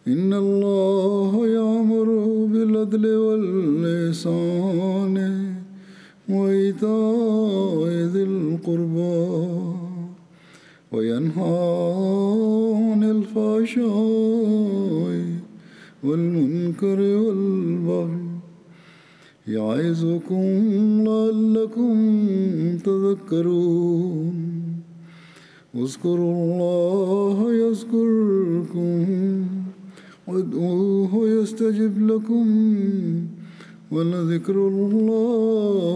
A: إن الله يأمر بالعدل والإحسان وإيتاء ذي القربى وينهى عن الفحشاء والمنكر والبغي يعظكم لعلكم تذكرون. اذكروا الله يذكركم وادعوه يستجب لكم ولذكر الله